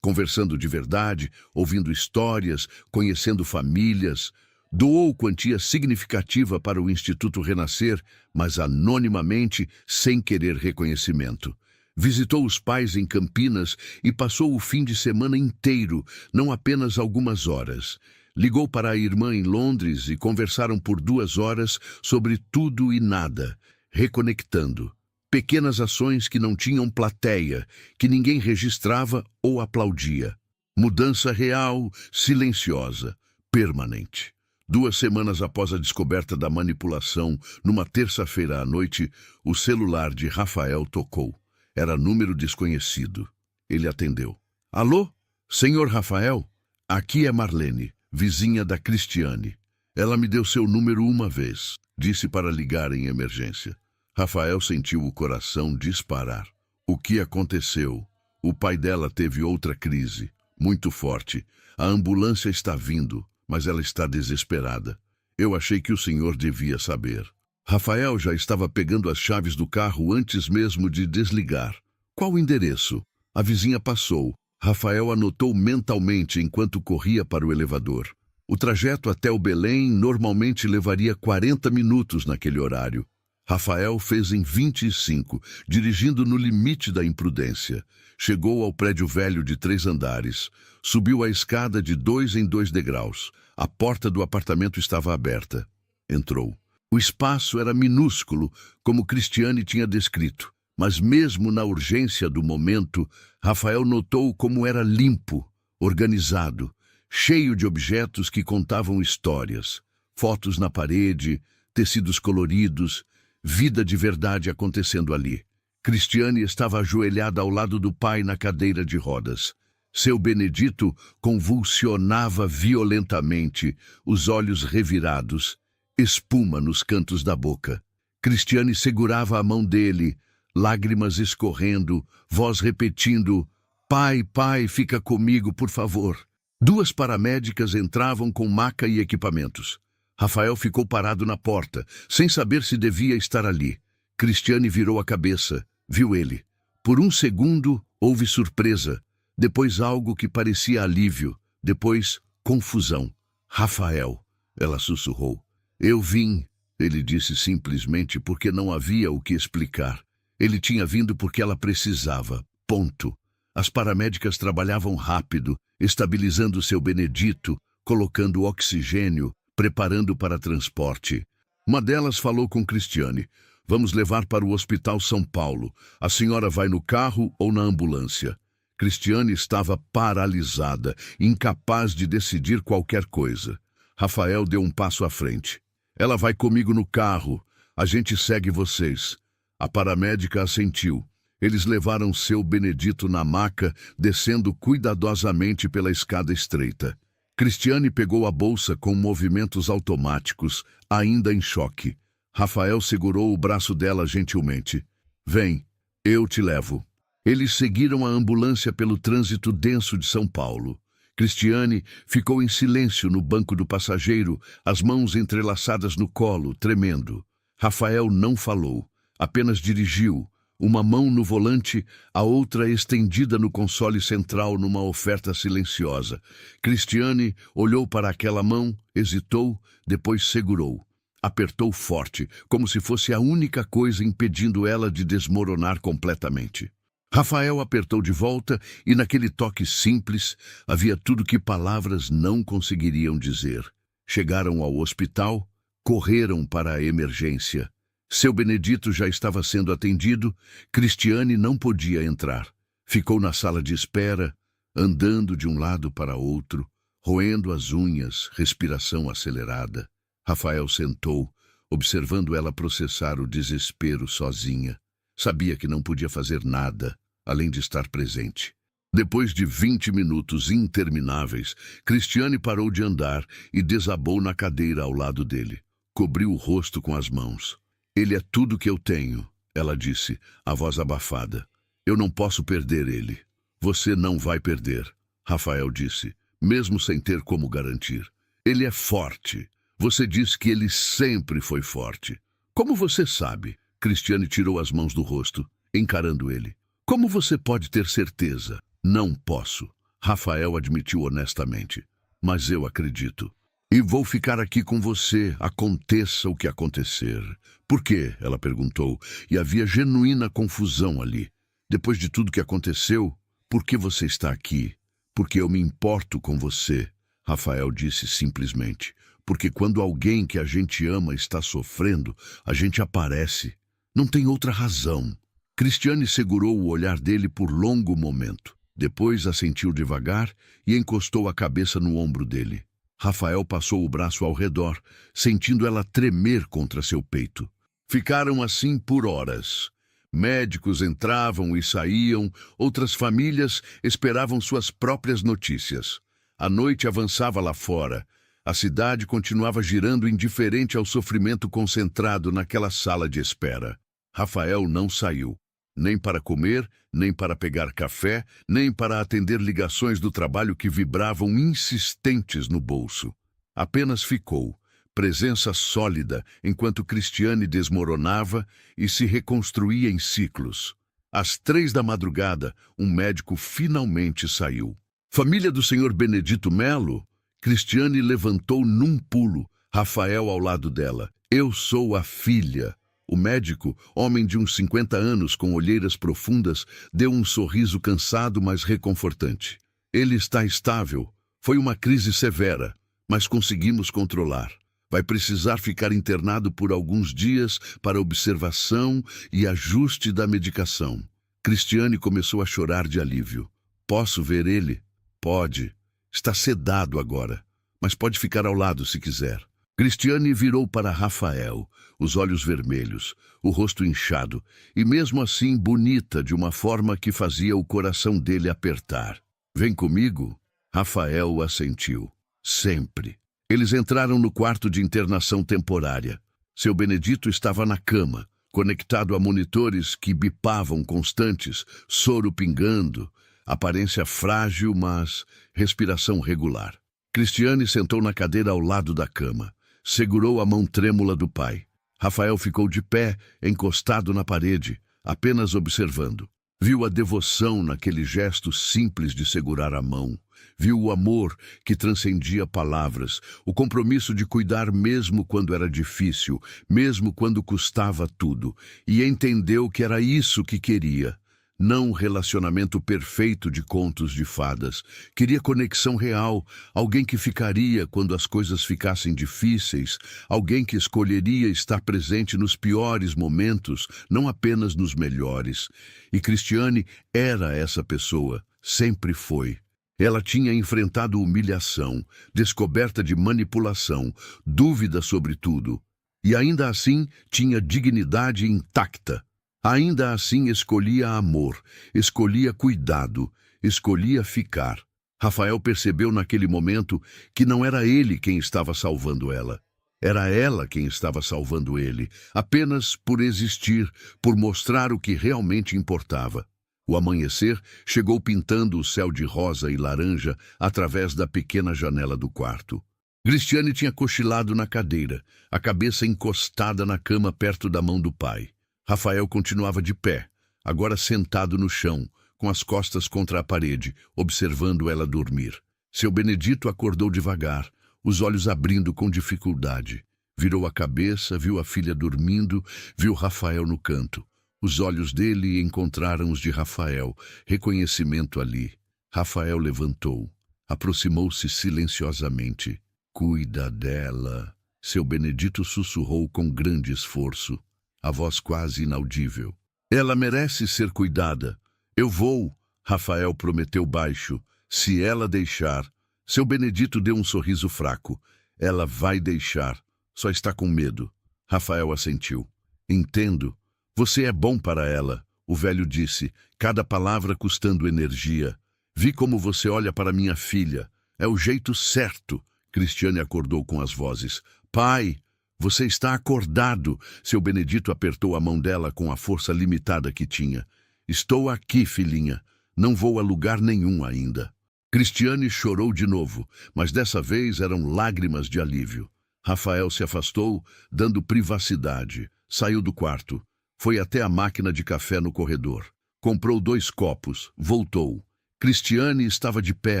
conversando de verdade, ouvindo histórias, conhecendo famílias. Doou quantia significativa para o Instituto Renascer, mas anonimamente, sem querer reconhecimento. Visitou os pais em Campinas e passou o fim de semana inteiro, não apenas algumas horas. Ligou para a irmã em Londres e conversaram por 2 horas sobre tudo e nada, reconectando. Pequenas ações que não tinham plateia, que ninguém registrava ou aplaudia. Mudança real, silenciosa, permanente. 2 semanas após a descoberta da manipulação, numa terça-feira à noite, o celular de Rafael tocou. Era número desconhecido. Ele atendeu. Alô? Senhor Rafael? Aqui é Marlene, vizinha da Cristiane. Ela me deu seu número uma vez. Disse para ligar em emergência. Rafael sentiu o coração disparar. O que aconteceu? O pai dela teve outra crise, muito forte. A ambulância está vindo, mas ela está desesperada. Eu achei que o senhor devia saber. Rafael já estava pegando as chaves do carro antes mesmo de desligar. Qual o endereço? A vizinha passou. Rafael anotou mentalmente enquanto corria para o elevador. O trajeto até o Belém normalmente levaria 40 minutos naquele horário. Rafael fez em 25, dirigindo no limite da imprudência. Chegou ao prédio velho de 3 andares. Subiu a escada de 2 em 2 degraus. A porta do apartamento estava aberta. Entrou. O espaço era minúsculo, como Cristiane tinha descrito. Mas mesmo na urgência do momento, Rafael notou como era limpo, organizado, cheio de objetos que contavam histórias. Fotos na parede, tecidos coloridos, vida de verdade acontecendo ali. Cristiane estava ajoelhada ao lado do pai na cadeira de rodas. Seu Benedito convulsionava violentamente, os olhos revirados, espuma nos cantos da boca. Cristiane segurava a mão dele, lágrimas escorrendo, voz repetindo, Pai, pai, fica comigo, por favor. 2 paramédicas entravam com maca e equipamentos. Rafael ficou parado na porta, sem saber se devia estar ali. Cristiane virou a cabeça, viu ele. Por um segundo, houve surpresa, depois algo que parecia alívio, depois confusão. Rafael, ela sussurrou. Eu vim, ele disse simplesmente porque não havia o que explicar. Ele tinha vindo porque ela precisava, ponto. As paramédicas trabalhavam rápido, estabilizando seu Benedito, colocando oxigênio, preparando para transporte. Uma delas falou com Cristiane. Vamos levar para o Hospital São Paulo. A senhora vai no carro ou na ambulância? Cristiane estava paralisada, incapaz de decidir qualquer coisa. Rafael deu um passo à frente. Ela vai comigo no carro. A gente segue vocês. A paramédica assentiu. Eles levaram seu Benedito na maca, descendo cuidadosamente pela escada estreita. Cristiane pegou a bolsa com movimentos automáticos, ainda em choque. Rafael segurou o braço dela gentilmente. Vem, eu te levo. Eles seguiram a ambulância pelo trânsito denso de São Paulo. Cristiane ficou em silêncio no banco do passageiro, as mãos entrelaçadas no colo, tremendo. Rafael não falou, apenas dirigiu, uma mão no volante, a outra estendida no console central numa oferta silenciosa. Cristiane olhou para aquela mão, hesitou, depois segurou. Apertou forte, como se fosse a única coisa impedindo ela de desmoronar completamente. Rafael apertou de volta e naquele toque simples havia tudo que palavras não conseguiriam dizer. Chegaram ao hospital, correram para a emergência. Seu Benedito já estava sendo atendido, Cristiane não podia entrar. Ficou na sala de espera, andando de um lado para outro, roendo as unhas, respiração acelerada. Rafael sentou, observando ela processar o desespero sozinha. Sabia que não podia fazer nada, além de estar presente. Depois de 20 minutos intermináveis, Cristiane parou de andar e desabou na cadeira ao lado dele. Cobriu o rosto com as mãos. Ele é tudo que eu tenho, ela disse, a voz abafada. Eu não posso perder ele. Você não vai perder, Rafael disse, mesmo sem ter como garantir. Ele é forte. Você diz que ele sempre foi forte. Como você sabe? Cristiane tirou as mãos do rosto, encarando ele. Como você pode ter certeza? Não posso, Rafael admitiu honestamente. Mas eu acredito. E vou ficar aqui com você, aconteça o que acontecer. Por quê? Ela perguntou, e havia genuína confusão ali. Depois de tudo que aconteceu, por que você está aqui? Porque eu me importo com você, Rafael disse simplesmente. Porque quando alguém que a gente ama está sofrendo, a gente aparece. Não tem outra razão. Cristiane segurou o olhar dele por longo momento. Depois assentiu devagar e encostou a cabeça no ombro dele. Rafael passou o braço ao redor, sentindo ela tremer contra seu peito. Ficaram assim por horas. Médicos entravam e saíam, outras famílias esperavam suas próprias notícias. A noite avançava lá fora. A cidade continuava girando indiferente ao sofrimento concentrado naquela sala de espera. Rafael não saiu, nem para comer, nem para pegar café, nem para atender ligações do trabalho que vibravam insistentes no bolso. Apenas ficou, presença sólida, enquanto Cristiane desmoronava e se reconstruía em ciclos. Às 3 da madrugada, um médico finalmente saiu. Família do Sr. Benedito Melo? Cristiane levantou num pulo, Rafael ao lado dela. Eu sou a filha. O médico, homem de uns 50 anos com olheiras profundas, deu um sorriso cansado, mas reconfortante. Ele está estável. Foi uma crise severa, mas conseguimos controlar. Vai precisar ficar internado por alguns dias para observação e ajuste da medicação. Cristiane começou a chorar de alívio. Posso ver ele? Pode. Está sedado agora, mas pode ficar ao lado se quiser. Cristiane virou para Rafael, os olhos vermelhos, o rosto inchado, e mesmo assim bonita de uma forma que fazia o coração dele apertar. Vem comigo? Rafael assentiu. Sempre. Eles entraram no quarto de internação temporária. Seu Benedito estava na cama, conectado a monitores que bipavam constantes, soro pingando, aparência frágil, mas respiração regular. Cristiane sentou na cadeira ao lado da cama. segurou a mão trêmula do pai. Rafael ficou de pé, encostado na parede, apenas observando. Viu a devoção naquele gesto simples de segurar a mão. Viu o amor que transcendia palavras, o compromisso de cuidar mesmo quando era difícil, mesmo quando custava tudo, e entendeu que era isso que queria. Não um relacionamento perfeito de contos de fadas. Queria conexão real, alguém que ficaria quando as coisas ficassem difíceis, alguém que escolheria estar presente nos piores momentos, não apenas nos melhores. E Cristiane era essa pessoa, sempre foi. Ela tinha enfrentado humilhação, descoberta de manipulação, dúvida sobre tudo. E ainda assim tinha dignidade intacta. Ainda assim escolhia amor, escolhia cuidado, escolhia ficar. Rafael percebeu naquele momento que não era ele quem estava salvando ela. Era ela quem estava salvando ele, apenas por existir, por mostrar o que realmente importava. O amanhecer chegou pintando o céu de rosa e laranja através da pequena janela do quarto. Cristiane tinha cochilado na cadeira, a cabeça encostada na cama perto da mão do pai. Rafael continuava de pé, agora sentado no chão, com as costas contra a parede, observando ela dormir. Seu Benedito acordou devagar, os olhos abrindo com dificuldade. Virou a cabeça, viu a filha dormindo, viu Rafael no canto. Os olhos dele encontraram os de Rafael, reconhecimento ali. Rafael levantou, aproximou-se silenciosamente. Cuida dela, seu Benedito sussurrou com grande esforço, a voz quase inaudível. Ela merece ser cuidada. Eu vou, Rafael prometeu baixo, se ela deixar. Seu Benedito deu um sorriso fraco. Ela vai deixar, só está com medo. Rafael assentiu. Entendo. Você é bom para ela, o velho disse, cada palavra custando energia. Vi como você olha para minha filha. É o jeito certo. Cristiane acordou com as vozes. Pai, você está acordado. Seu Benedito apertou a mão dela com a força limitada que tinha. Estou aqui, filhinha. Não vou a lugar nenhum ainda. Cristiane chorou de novo, mas dessa vez eram lágrimas de alívio. Rafael se afastou, dando privacidade. Saiu do quarto. Foi até a máquina de café no corredor. Comprou 2 copos. Voltou. Cristiane estava de pé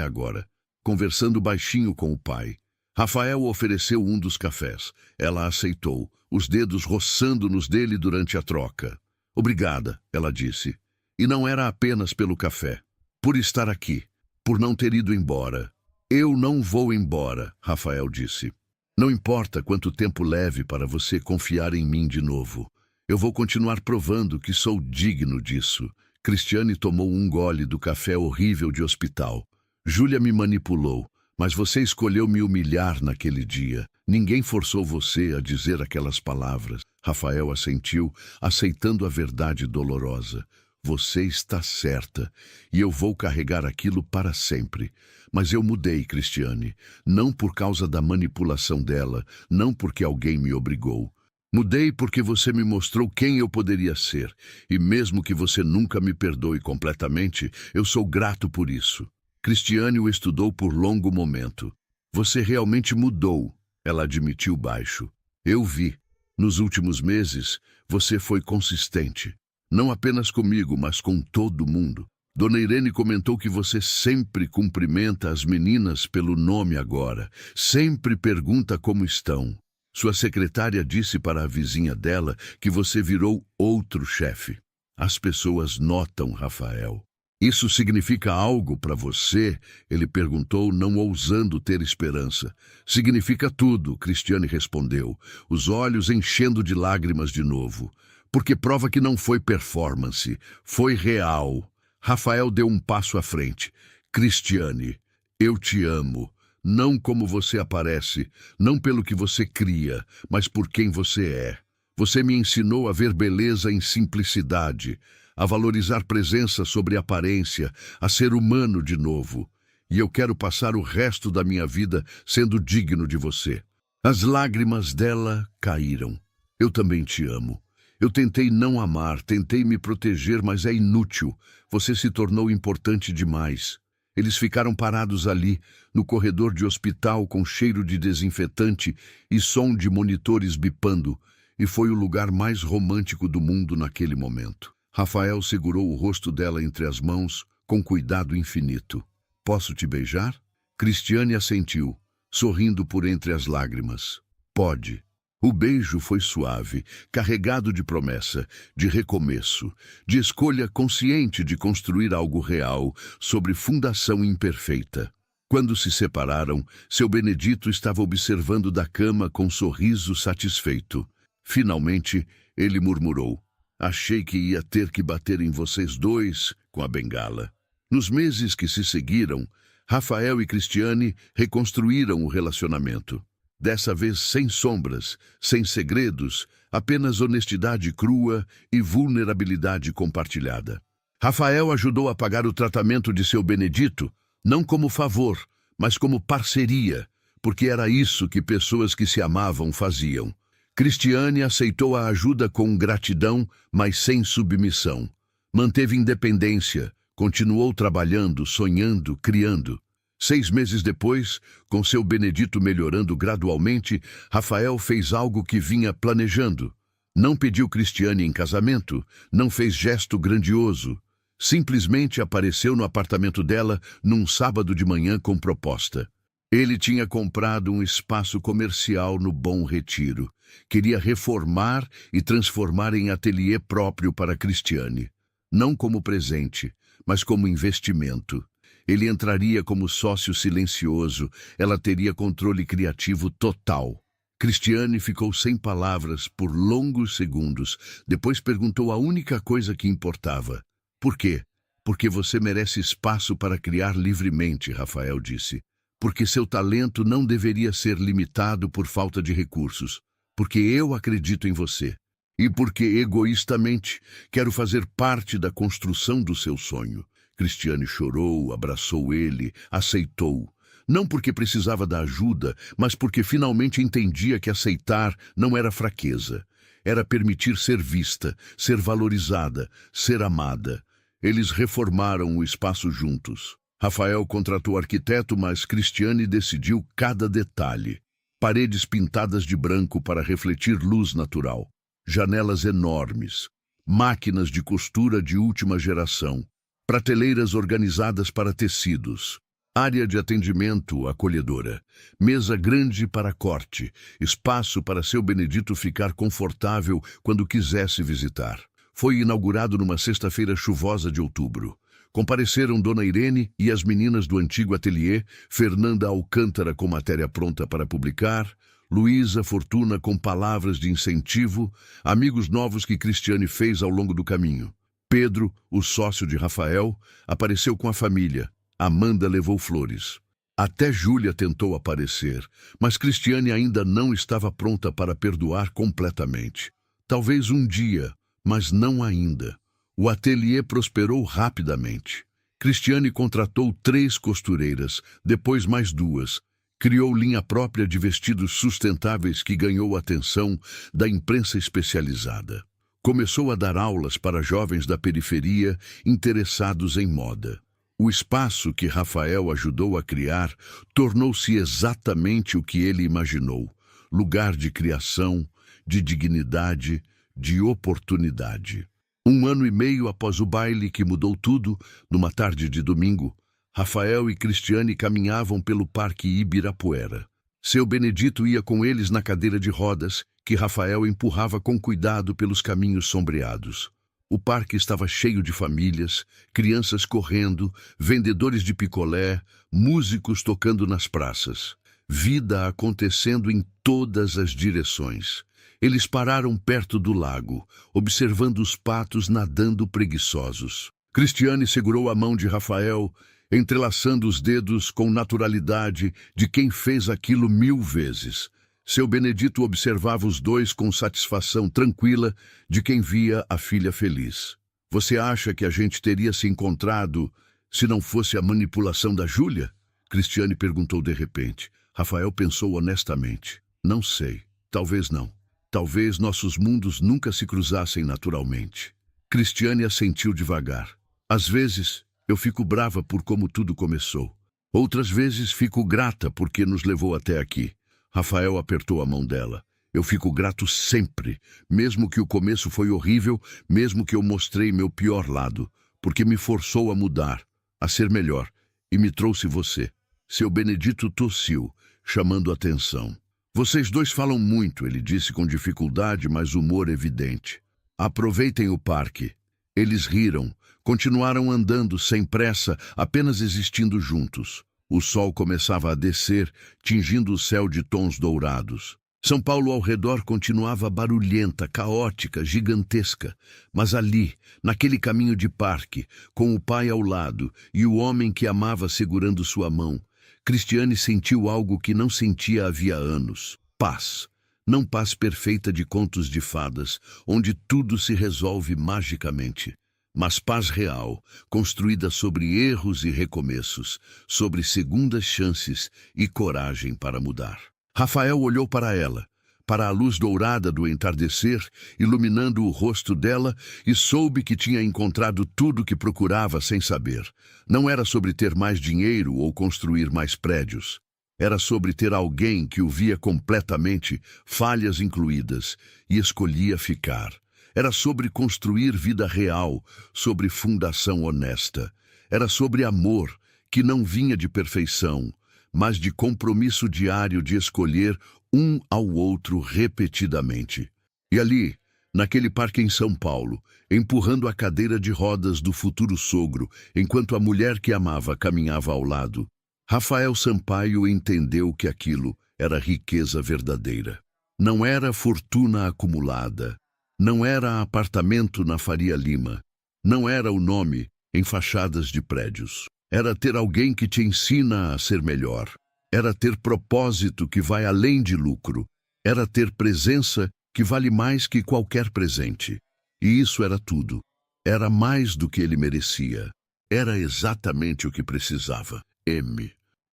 agora, conversando baixinho com o pai. Rafael ofereceu um dos cafés. Ela aceitou, os dedos roçando nos dele durante a troca. Obrigada, ela disse. E não era apenas pelo café. Por estar aqui. Por não ter ido embora. Eu não vou embora, Rafael disse. Não importa quanto tempo leve para você confiar em mim de novo. Eu vou continuar provando que sou digno disso. Cristiane tomou um gole do café horrível de hospital. Júlia me manipulou, mas você escolheu me humilhar naquele dia. Ninguém forçou você a dizer aquelas palavras. Rafael assentiu, aceitando a verdade dolorosa. Você está certa, e eu vou carregar aquilo para sempre. Mas eu mudei, Cristiane, não por causa da manipulação dela, não porque alguém me obrigou. Mudei porque você me mostrou quem eu poderia ser, e mesmo que você nunca me perdoe completamente, eu sou grato por isso. Cristiane o estudou por longo momento. Você realmente mudou, ela admitiu baixo. Eu vi. Nos últimos meses, você foi consistente. Não apenas comigo, mas com todo mundo. Dona Irene comentou que você sempre cumprimenta as meninas pelo nome agora. Sempre pergunta como estão. Sua secretária disse para a vizinha dela que você virou outro chefe. As pessoas notam, Rafael. Isso significa algo para você? Ele perguntou, não ousando ter esperança. Significa tudo, Cristiane respondeu, os olhos enchendo de lágrimas de novo. Porque prova que não foi performance, foi real. Rafael deu um passo à frente. Cristiane, eu te amo. Não como você aparece, não pelo que você cria, mas por quem você é. Você me ensinou a ver beleza em simplicidade, a valorizar presença sobre aparência, a ser humano de novo. E eu quero passar o resto da minha vida sendo digno de você. As lágrimas dela caíram. Eu também te amo. Eu tentei não amar, tentei me proteger, mas é inútil. Você se tornou importante demais. Eles ficaram parados ali, no corredor de hospital com cheiro de desinfetante e som de monitores bipando, e foi o lugar mais romântico do mundo naquele momento. Rafael segurou o rosto dela entre as mãos, com cuidado infinito. Posso te beijar? Cristiane assentiu, sorrindo por entre as lágrimas. Pode. O beijo foi suave, carregado de promessa, de recomeço, de escolha consciente de construir algo real sobre fundação imperfeita. Quando se separaram, seu Benedito estava observando da cama com um sorriso satisfeito. Finalmente, ele murmurou: achei que ia ter que bater em vocês dois com a bengala. Nos meses que se seguiram, Rafael e Cristiane reconstruíram o relacionamento. Dessa vez sem sombras, sem segredos, apenas honestidade crua e vulnerabilidade compartilhada. Rafael ajudou a pagar o tratamento de seu Benedito, não como favor, mas como parceria, porque era isso que pessoas que se amavam faziam. Cristiane aceitou a ajuda com gratidão, mas sem submissão. Manteve independência, continuou trabalhando, sonhando, criando. 6 meses depois, com seu Benedito melhorando gradualmente, Rafael fez algo que vinha planejando. Não pediu Cristiane em casamento, não fez gesto grandioso. Simplesmente apareceu no apartamento dela num sábado de manhã com proposta. Ele tinha comprado um espaço comercial no Bom Retiro. Queria reformar e transformar em ateliê próprio para Cristiane. Não como presente, mas como investimento. Ele entraria como sócio silencioso, ela teria controle criativo total. Cristiane ficou sem palavras por longos segundos, depois perguntou a única coisa que importava. Por quê? Porque você merece espaço para criar livremente, Rafael disse. Porque seu talento não deveria ser limitado por falta de recursos. Porque eu acredito em você. E porque, egoístamente, quero fazer parte da construção do seu sonho. Cristiane chorou, abraçou ele, aceitou. Não porque precisava da ajuda, mas porque finalmente entendia que aceitar não era fraqueza. Era permitir ser vista, ser valorizada, ser amada. Eles reformaram o espaço juntos. Rafael contratou arquiteto, mas Cristiane decidiu cada detalhe. Paredes pintadas de branco para refletir luz natural. Janelas enormes. Máquinas de costura de última geração. Prateleiras organizadas para tecidos, área de atendimento acolhedora, mesa grande para corte, espaço para seu Benedito ficar confortável quando quisesse visitar. Foi inaugurado numa sexta-feira chuvosa de outubro. Compareceram Dona Irene e as meninas do antigo ateliê, Fernanda Alcântara com matéria pronta para publicar, Luísa Fortuna com palavras de incentivo, amigos novos que Cristiane fez ao longo do caminho. Pedro, o sócio de Rafael, apareceu com a família. Amanda levou flores. Até Júlia tentou aparecer, mas Cristiane ainda não estava pronta para perdoar completamente. Talvez um dia, mas não ainda. O ateliê prosperou rapidamente. Cristiane contratou 3 costureiras, depois mais 2. Criou linha própria de vestidos sustentáveis que ganhou a atenção da imprensa especializada. Começou a dar aulas para jovens da periferia interessados em moda. O espaço que Rafael ajudou a criar tornou-se exatamente o que ele imaginou: lugar de criação, de dignidade, de oportunidade. 1 ano e meio após o baile que mudou tudo, numa tarde de domingo, Rafael e Cristiane caminhavam pelo Parque Ibirapuera. Seu Benedito ia com eles na cadeira de rodas, que Rafael empurrava com cuidado pelos caminhos sombreados. O parque estava cheio de famílias, crianças correndo, vendedores de picolé, músicos tocando nas praças. Vida acontecendo em todas as direções. Eles pararam perto do lago, observando os patos nadando preguiçosos. Cristiane segurou a mão de Rafael, entrelaçando os dedos com naturalidade de quem fez aquilo 1000 vezes. Seu Benedito observava os dois com satisfação tranquila de quem via a filha feliz. Você acha que a gente teria se encontrado se não fosse a manipulação da Júlia? Cristiane perguntou de repente. Rafael pensou honestamente. Não sei. Talvez não. Talvez nossos mundos nunca se cruzassem naturalmente. Cristiane assentiu devagar. Às vezes, Eu fico brava por como tudo começou. Outras vezes fico grata porque nos levou até aqui. Rafael apertou a mão dela. Eu fico grato sempre, mesmo que o começo foi horrível, mesmo que eu mostrei meu pior lado, porque me forçou a mudar, a ser melhor, e me trouxe você. Seu Benedito tossiu, chamando atenção. Vocês dois falam muito, ele disse com dificuldade, mas humor evidente. Aproveitem o parque. Eles riram, continuaram andando sem pressa, apenas existindo juntos. O sol começava a descer, tingindo o céu de tons dourados. São Paulo ao redor continuava barulhenta, caótica, gigantesca. Mas ali, naquele caminho de parque, com o pai ao lado e o homem que amava segurando sua mão, Cristiane sentiu algo que não sentia havia anos. Paz. Não paz perfeita de contos de fadas, onde tudo se resolve magicamente. Mas paz real, construída sobre erros e recomeços, sobre segundas chances e coragem para mudar. Rafael olhou para ela, para a luz dourada do entardecer, iluminando o rosto dela, e soube que tinha encontrado tudo o que procurava sem saber. Não era sobre ter mais dinheiro ou construir mais prédios. Era sobre ter alguém que o via completamente, falhas incluídas, e escolhia ficar. Era sobre construir vida real, sobre fundação honesta. Era sobre amor, que não vinha de perfeição, mas de compromisso diário de escolher um ao outro repetidamente. E ali, naquele parque em São Paulo, empurrando a cadeira de rodas do futuro sogro, enquanto a mulher que amava caminhava ao lado, Rafael Sampaio entendeu que aquilo era riqueza verdadeira. Não era fortuna acumulada, não era apartamento na Faria Lima, não era o nome em fachadas de prédios. Era ter alguém que te ensina a ser melhor. Era ter propósito que vai além de lucro. Era ter presença que vale mais que qualquer presente. E isso era tudo. Era mais do que ele merecia. Era exatamente o que precisava. M.